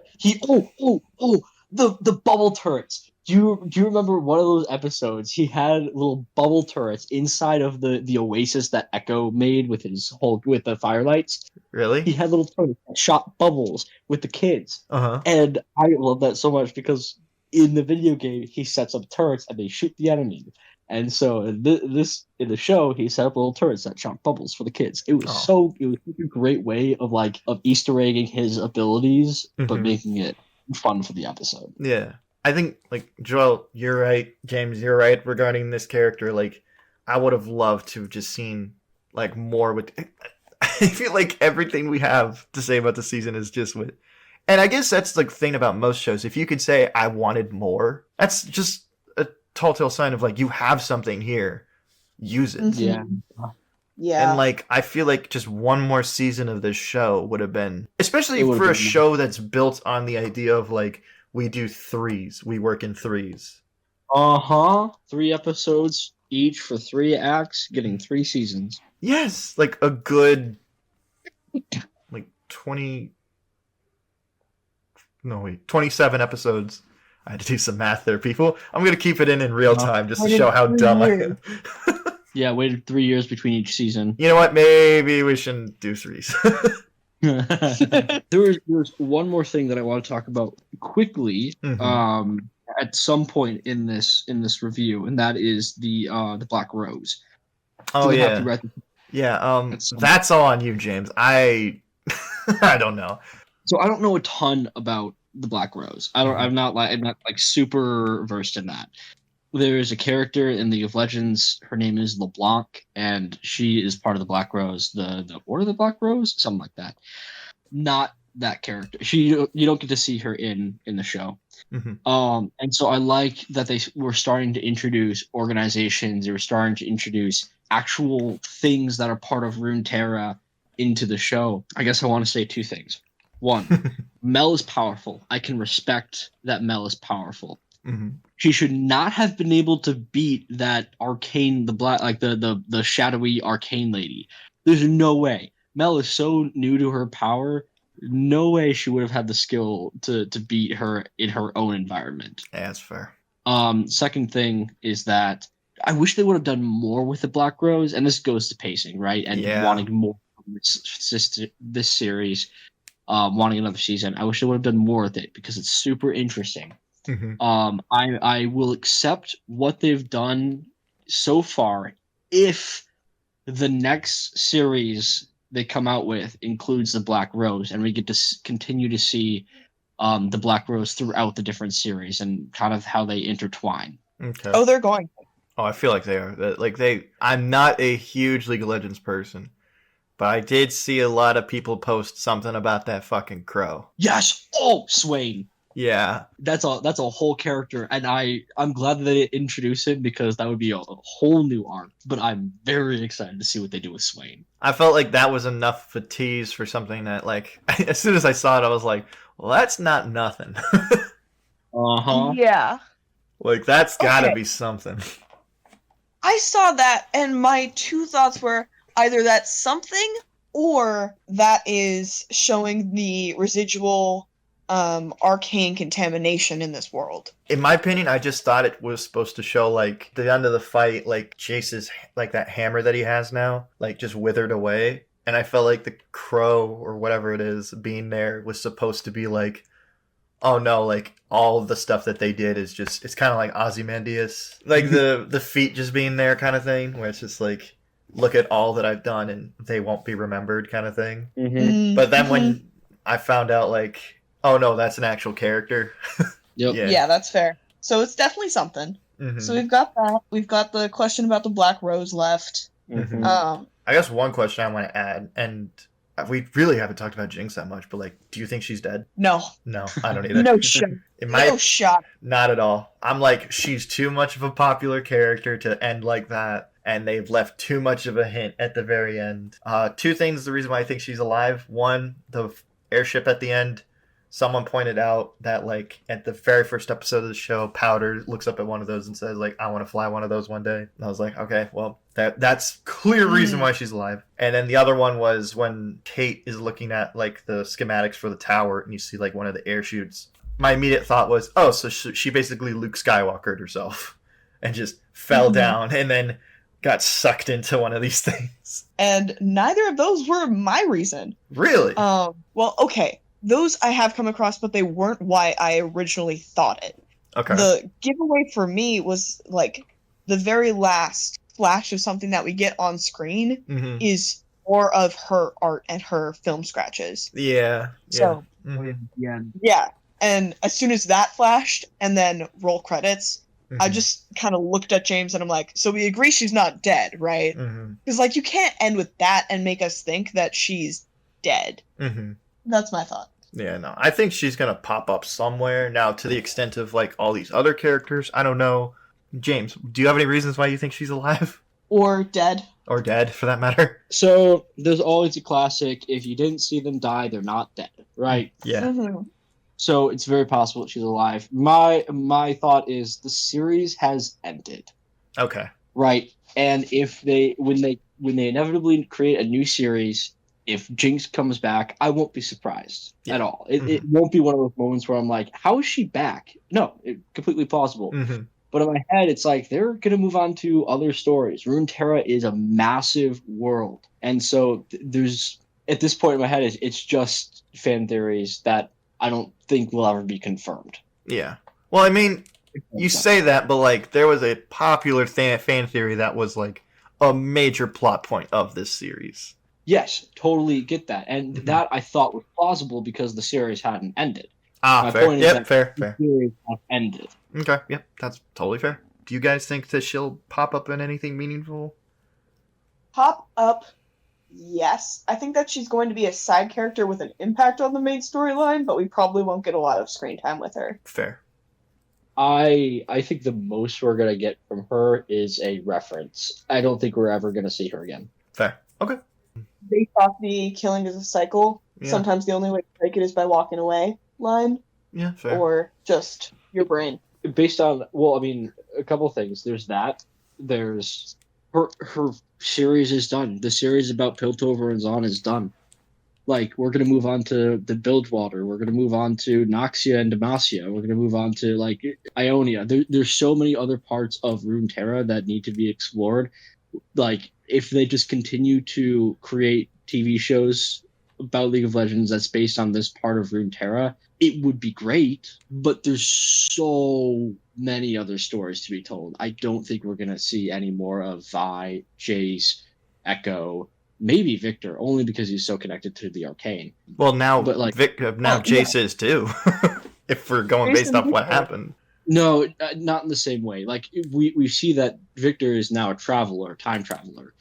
The bubble turrets. Do you remember one of those episodes? He had little bubble turrets inside of the oasis that Echo made with the firelights. Really? He had little turrets that shot bubbles with the kids. Uh-huh. And I love that so much because in the video game he sets up turrets and they shoot the enemy. And so in the show, he set up little turrets that shot bubbles for the kids. It was such a great way of Easter egging his abilities, but making it fun for the episode. Yeah. I think like Joelle, you're right. James, you're right regarding this character. Like I would have loved to have just seen like more with I feel like everything we have to say about the season is just with, and I guess that's the thing about most shows. If you could say I wanted more, that's just a telltale sign of like you have something here, use it. Yeah. Yeah. And like I feel like just one more season of this show would have been, especially It would for have a been show that's built on the idea of like we do threes, we work in threes. 3 episodes each for 3 acts, getting 3 seasons. Yes, like a good like 27 episodes. I had to do some math there, people. I'm going to keep it in real time just to show how dumb I am. Yeah, waited 3 years between each season. You know what? Maybe we shouldn't do threes. There's one more thing that I want to talk about quickly. At some point in this review, and that is the Black Rose. Oh yeah, yeah. That's all on you, James. I don't know. So I don't know a ton about the Black Rose. I'm not like super versed in that. There is a character in League of Legends. Her name is LeBlanc, and she is part of the Black Rose, the Order of the Black Rose, something like that. Not that character. You don't get to see her in the show. And so I like that they were starting to introduce organizations. They were starting to introduce actual things that are part of Runeterra into the show. I guess I want to say 2 things. 1, Mel is powerful. I can respect that Mel is powerful. She should not have been able to beat that Arcane, the shadowy Arcane lady. There's no way. Mel is so new to her power. No way she would have had the skill to beat her in her own environment. Yeah, that's fair. Second thing is that I wish they would have done more with the Black Rose, and this goes to pacing, right? And wanting more from this series, wanting another season. I wish they would have done more with it because it's super interesting. I will accept what they've done so far if the next series they come out with includes the Black Rose, and we get to continue to see the Black Rose throughout the different series and kind of how they intertwine. Okay. Oh, they're going. Oh, I feel like they are. I'm not a huge League of Legends person, but I did see a lot of people post something about that fucking crow. Yes. Oh, Swain. Yeah. That's a whole character, and I'm glad that they introduce him because that would be a whole new arc. But I'm very excited to see what they do with Swain. I felt like that was enough of a tease for something that, like, as soon as I saw it, I was like, well, that's not nothing. Yeah. Like, that's gotta be something. I saw that, and my 2 thoughts were either that's something or that is showing the residual arcane contamination in this world. In my opinion, I just thought it was supposed to show, like, the end of the fight, like, Jace's, like, that hammer that he has now, like, just withered away. And I felt like the crow, or whatever it is, being there was supposed to be, like, oh no, like, all of the stuff that they did is just, it's kind of like Ozymandias. Like, the feet just being there kind of thing, where it's just like, look at all that I've done and they won't be remembered kind of thing. Mm-hmm. But then when I found out, like, oh no, that's an actual character. Yep. Yeah, that's fair. So it's definitely something. Mhm. So we've got that. We've got the question about the Black Rose left. Mhm. I guess one question I want to add, and we really haven't talked about Jinx that much, but like, do you think she's dead? No. No, I don't either. No shot. It might No shot. not at all. I'm like, she's too much of a popular character to end like that, and they've left too much of a hint at the very end. Two things: the reason why I think she's alive. One, the airship at the end. Someone pointed out that, like, at the very first episode of the show, Powder looks up at one of those and says, like, I want to fly one of those one day. And I was like, okay, well, that's clear reason why she's alive. And then the other one was when Kate is looking at, like, the schematics for the tower, and you see, like, one of the air chutes. My immediate thought was, oh, so she basically Luke Skywalkered herself and just fell down and then got sucked into one of these things. And neither of those were my reason. Really? Well, okay. Those I have come across, but they weren't why I originally thought it. Okay. The giveaway for me was, like, the very last flash of something that we get on screen is more of her art and her film scratches. Yeah. So, Yeah. and as soon as that flashed and then roll credits, I just kind of looked at James and I'm like, so we agree she's not dead, right? Because, like, you can't end with that and make us think that she's dead. That's my thought. Yeah, no. I think she's going to pop up somewhere. Now, to the extent of, like, all these other characters, I don't know. James, do you have any reasons why you think she's alive? Or dead. Or dead, for that matter? So there's always a classic, if you didn't see them die, they're not dead, right? Yeah. So it's very possible that she's alive. My thought is the series has ended. Okay. Right. And if when they inevitably create a new series, if Jinx comes back, I won't be surprised at all. It won't be one of those moments where I'm like, how is she back? No, completely plausible. But in my head, it's like they're going to move on to other stories. Runeterra is a massive world. And so there's, at this point in my head, it's just fan theories that I don't think will ever be confirmed. Yeah. Well, I mean, you say that, but, like, there was a popular fan theory that was, like, a major plot point of this series. Yes, totally get that. And that I thought was plausible because the series hadn't ended. Ah, My fair. point is Yep, that fair. the series has ended. Okay, yep, that's totally fair. Do you guys think that she'll pop up in anything meaningful? Pop up, yes. I think that she's going to be a side character with an impact on the main storyline, but we probably won't get a lot of screen time with her. Fair. I think the most we're going to get from her is a reference. I don't think we're ever going to see her again. Fair. Okay. Based off the killing is a cycle, sometimes the only way to break it is by walking away line. Yeah, fair. Or just your brain. Based on, well, I mean, a couple things. There's that. There's her series is done. The series about Piltover and Zahn is done. Like, we're going to move on to the Bilgewater. We're going to move on to Noxia and Demacia. We're going to move on to, like, Ionia. There's so many other parts of Runeterra that need to be explored. Like, if they just continue to create TV shows about League of Legends that's based on this part of Runeterra, it would be great, but there's so many other stories to be told. I don't think we're going to see any more of Vi, Jace, Echo, maybe Victor, only because he's so connected to the Arcane. Well, now, But, like, Jace is too. If we're going based off what happened. No, not in the same way. Like, we see that Victor is now a traveler, time traveler.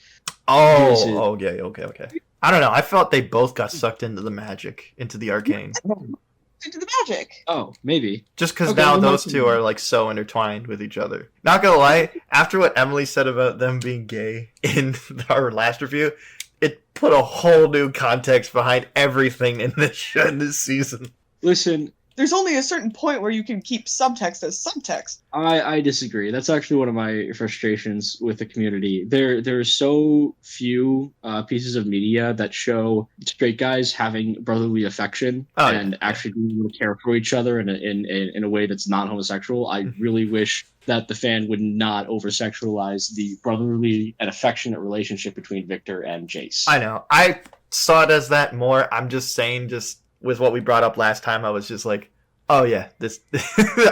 Oh, yeah, okay. I don't know. I felt they both got sucked into the magic, into the Arcane. Into the magic. Oh, maybe. Just because Okay, now well, those two are, like, so intertwined with each other. Not gonna lie, after what Emily said about them being gay in our last review, it put a whole new context behind everything in this season. Listen, There's only a certain point where you can keep subtext as subtext. I disagree. That's actually one of my frustrations with the community. There's so few pieces of media that show straight guys having brotherly affection actually being able to care for each other in a way that's not homosexual. I really wish that the fan would not over-sexualize the brotherly and affectionate relationship between Victor and Jace. I know. I saw it as that more. I'm just saying, just with what we brought up last time, I was just like, oh yeah, this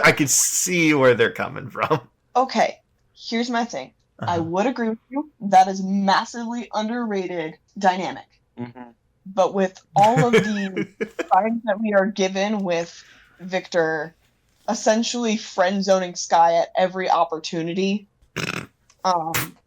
I could see where they're coming from. Okay, here's my thing. I would agree with you. That is massively underrated dynamic. Mm-hmm. But with all of the signs that we are given with Victor essentially friend zoning Sky at every opportunity,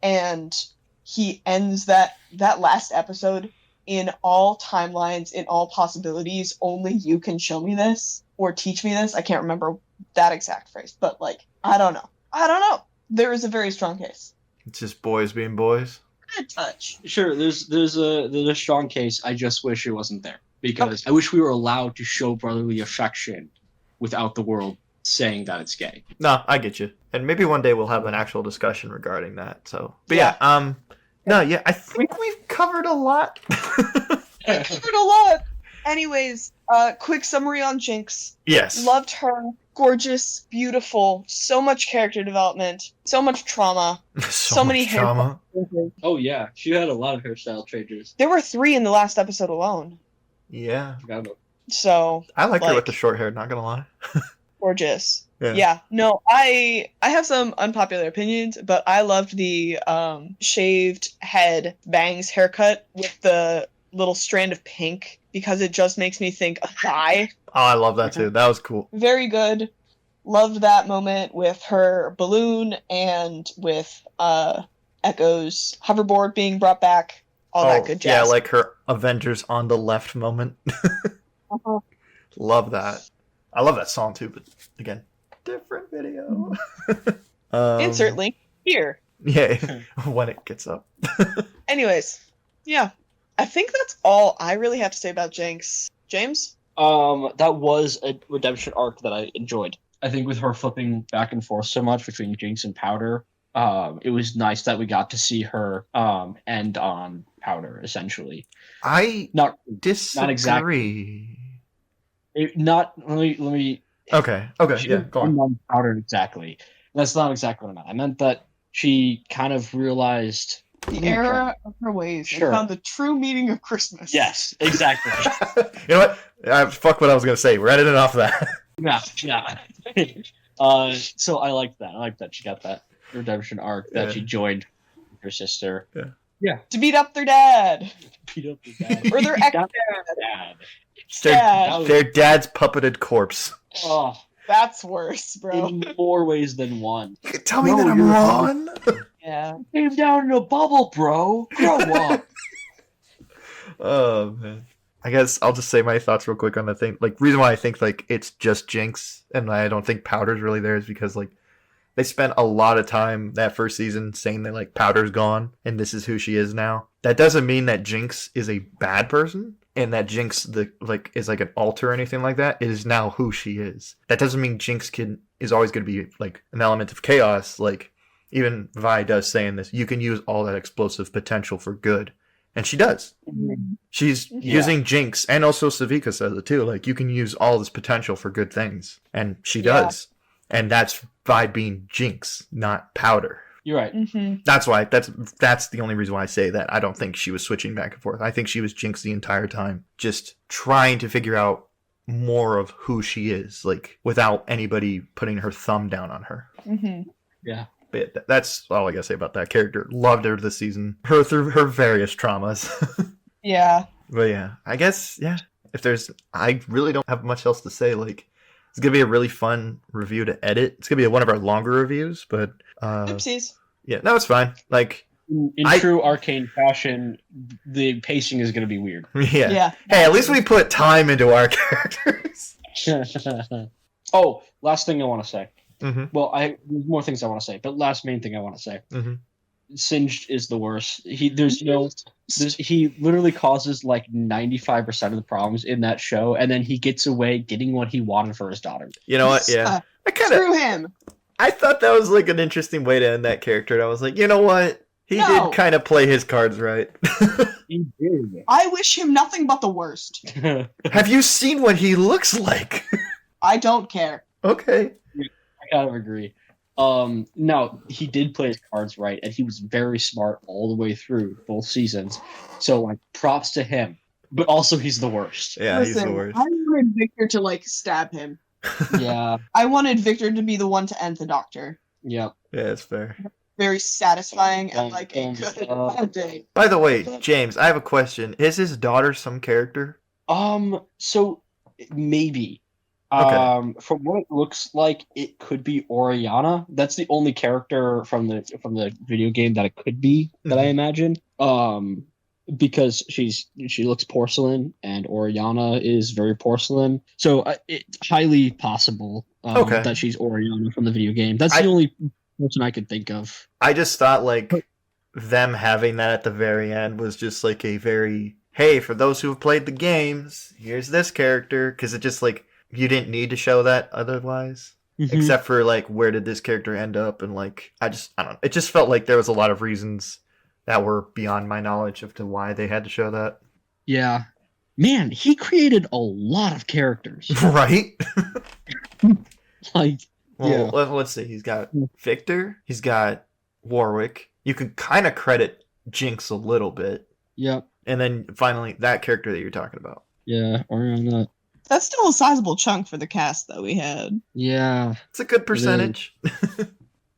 and he ends that last episode in all timelines, in all possibilities. Only you can show me this or teach me this. I can't remember that exact phrase, but like, I don't know. There is a very strong case. It's just boys being boys. Good touch. Sure, there's a strong case. I just wish it wasn't there because I wish we were allowed to show brotherly affection without the world saying that it's gay. No, I get you. And maybe one day we'll have an actual discussion regarding that. So, but Yeah. I think we've covered a lot. Covered a lot. Anyways, quick summary on Jinx. Yes. Loved her. Gorgeous, beautiful, so much character development, so much trauma, so many much trauma. hairstyles. Oh yeah, she had a lot of hairstyle changes. There were 3 in the last episode alone. Yeah. Forgot about So I like her with like- the short hair, not gonna lie. gorgeous. Yeah. Yeah. No, I have some unpopular opinions, but I loved the shaved head bangs haircut with the little strand of pink because it just makes me think a thigh. Oh, I love that too. That was cool. Very good. Loved that moment with her balloon and with Echo's hoverboard being brought back. All that good Yeah, jazz. like her Avengers on the left moment. Uh-huh. Love that. I love that song too, but again, different video. Insert link here. Yeah, when it gets up. Anyways, yeah. I think that's all I really have to say about Jinx. James? That was a redemption arc that I enjoyed. I think with her flipping back and forth so much between Jinx and Powder, it was nice that we got to see her end on Powder essentially. I Not disagree. Not exactly. Let me. Okay, She yeah, didn't go on. end on Powder exactly. That's not exactly what I meant. I meant that she kind of realized The error of her ways. Sure. And found the true meaning of Christmas. Yes, exactly. You know what? Fuck what I was gonna say. We're editing off that. Yeah. So I liked that. I liked that she got that redemption arc that Yeah. she joined her sister. To beat up their dad. Beat up her dad. Or their Beat up ex-dad. her dad. Dad. Their dad's puppeted corpse. Oh, That's worse, bro. in more ways than one. Tell me No, that I'm you're wrong. Yeah. Came down in a bubble, bro. Grow up. Oh man. I guess I'll just say my thoughts real quick on the thing. Like, reason why I think like it's just Jinx and I don't think Powder's really there is because like they spent a lot of time that first season saying that like Powder's gone and this is who she is now. That doesn't mean that Jinx is a bad person and that Jinx is like an alter or anything like that. It is now who she is. That doesn't mean Jinx is always going to be like an element of chaos. Like even Vi does say in this, you can use all that explosive potential for good. And she does. She's using Jinx, and also Savika says it too. Like, you can use all this potential for good things. And she does. And that's by being Jinx, not Powder. You're right. Mm-hmm. That's why, that's the only reason why I say that. I don't think she was switching back and forth. I think she was Jinx the entire time, just trying to figure out more of who she is, like, without anybody putting her thumb down on her. Mm-hmm. Yeah. But that's all I gotta say about that character. Loved her this season. Her through her various traumas. Yeah. But yeah, I guess, yeah. I really don't have much else to say. Like, it's gonna be a really fun review to edit. It's gonna be one of our longer reviews, but Oopsies. yeah, no, it's fine. Like, In true Arcane fashion, the pacing is going to be weird. yeah. Yeah. Hey, at least we put time into our characters. Oh, last thing I want to say. Mm-hmm. Well, there's more things I want to say, but last main thing I want to say. Mm-hmm. Singed is the worst. He literally causes like 95% of the problems in that show, and then he gets away getting what he wanted for his daughter. You know what? Yeah, Screw him. I thought that was like an interesting way to end that character. And I was like, you know what? He No. did kind of play his cards right. He did. I wish him nothing but the worst. Have you seen what he looks like? I don't care. Okay. I kind of agree. No, he did play his cards right, and he was very smart all the way through both seasons. So, like, props to him. But also, he's the worst. Yeah, he's the Listen, worst. I wanted Victor to, like, stab him. Yeah, I wanted Victor to be the one to end the doctor. yeah. Yeah, it's fair. very satisfying and like a good ending. By the way, James, I have a question. Is his daughter some character? So maybe. Okay. From what it looks like, it could be Oriana. That's the only character from the video game that it could be that I imagine. Because she looks porcelain and Oriana is very porcelain, so it's highly possible that she's Oriana from the video game. That's the only person I could think of. I just thought like them having that at the very end was just like a very, hey, for those who have played the games, here's this character, because it just like you didn't need to show that otherwise. Except for like where did this character end up, and like I don't know. It just felt like there was a lot of reasons that were beyond my knowledge of to why they had to show that. Yeah. Man, he created a lot of characters. Right? Like, well, let's see. He's got Victor. He's got Warwick. You can kind of credit Jinx a little bit. Yep. And then finally, that character that you're talking about. Yeah, Oriana. That's still a sizable chunk for the cast that we had. Yeah. It's a good percentage.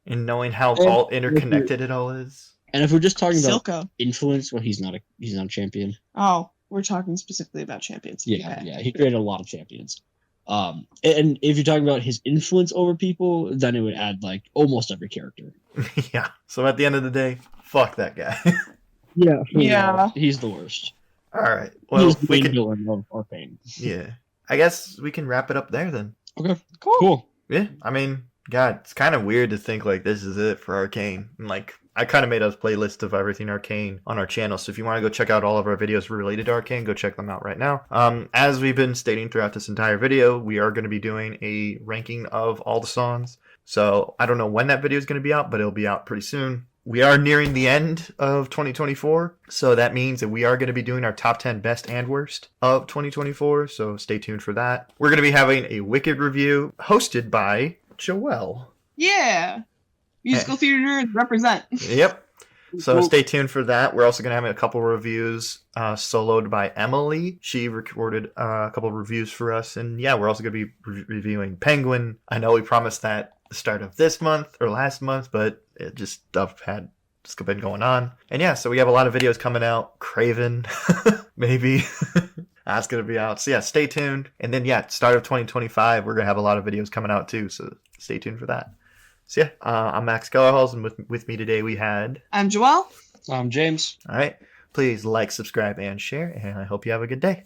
And knowing how all interconnected it all is. And if we're just talking about Silco. influence, well, he's not a champion. Oh, we're talking specifically about champions. Yeah, yeah, he created a lot of champions. And if you're talking about his influence over people, then it would add like almost every character. Yeah. So at the end of the day, fuck that guy. Yeah. He's the worst. All right. Well, He's the we main can. villain of Arcane. Yeah. I guess we can wrap it up there then. Okay, Cool. Yeah. I mean, God, it's kind of weird to think like this is it for Arcane. And like, I kind of made a playlist of everything Arcane on our channel. So if you want to go check out all of our videos related to Arcane, go check them out right now. As we've been stating throughout this entire video, we are going to be doing a ranking of all the songs. So I don't know when that video is going to be out, but it'll be out pretty soon. We are nearing the end of 2024. So that means that we are going to be doing our top 10 best and worst of 2024. So stay tuned for that. We're going to be having a Wicked review hosted by Joelle. Yeah. Musical theater nerds represent. Yep. So stay tuned for that. We're also going to have a couple reviews soloed by Emily. She recorded a couple reviews for us. And yeah, we're also going to be reviewing Penguin. I know we promised that at the start of this month or last month, but it just stuff had just been going on. And yeah, so we have a lot of videos coming out. Craven, maybe. That's going to be out. So yeah, stay tuned. And then yeah, start of 2025, we're going to have a lot of videos coming out too. So stay tuned for that. So yeah, I'm Max Kellerhalls, and with me today we had... I'm Joelle. I'm James. All right. Please like, subscribe, and share, and I hope you have a good day.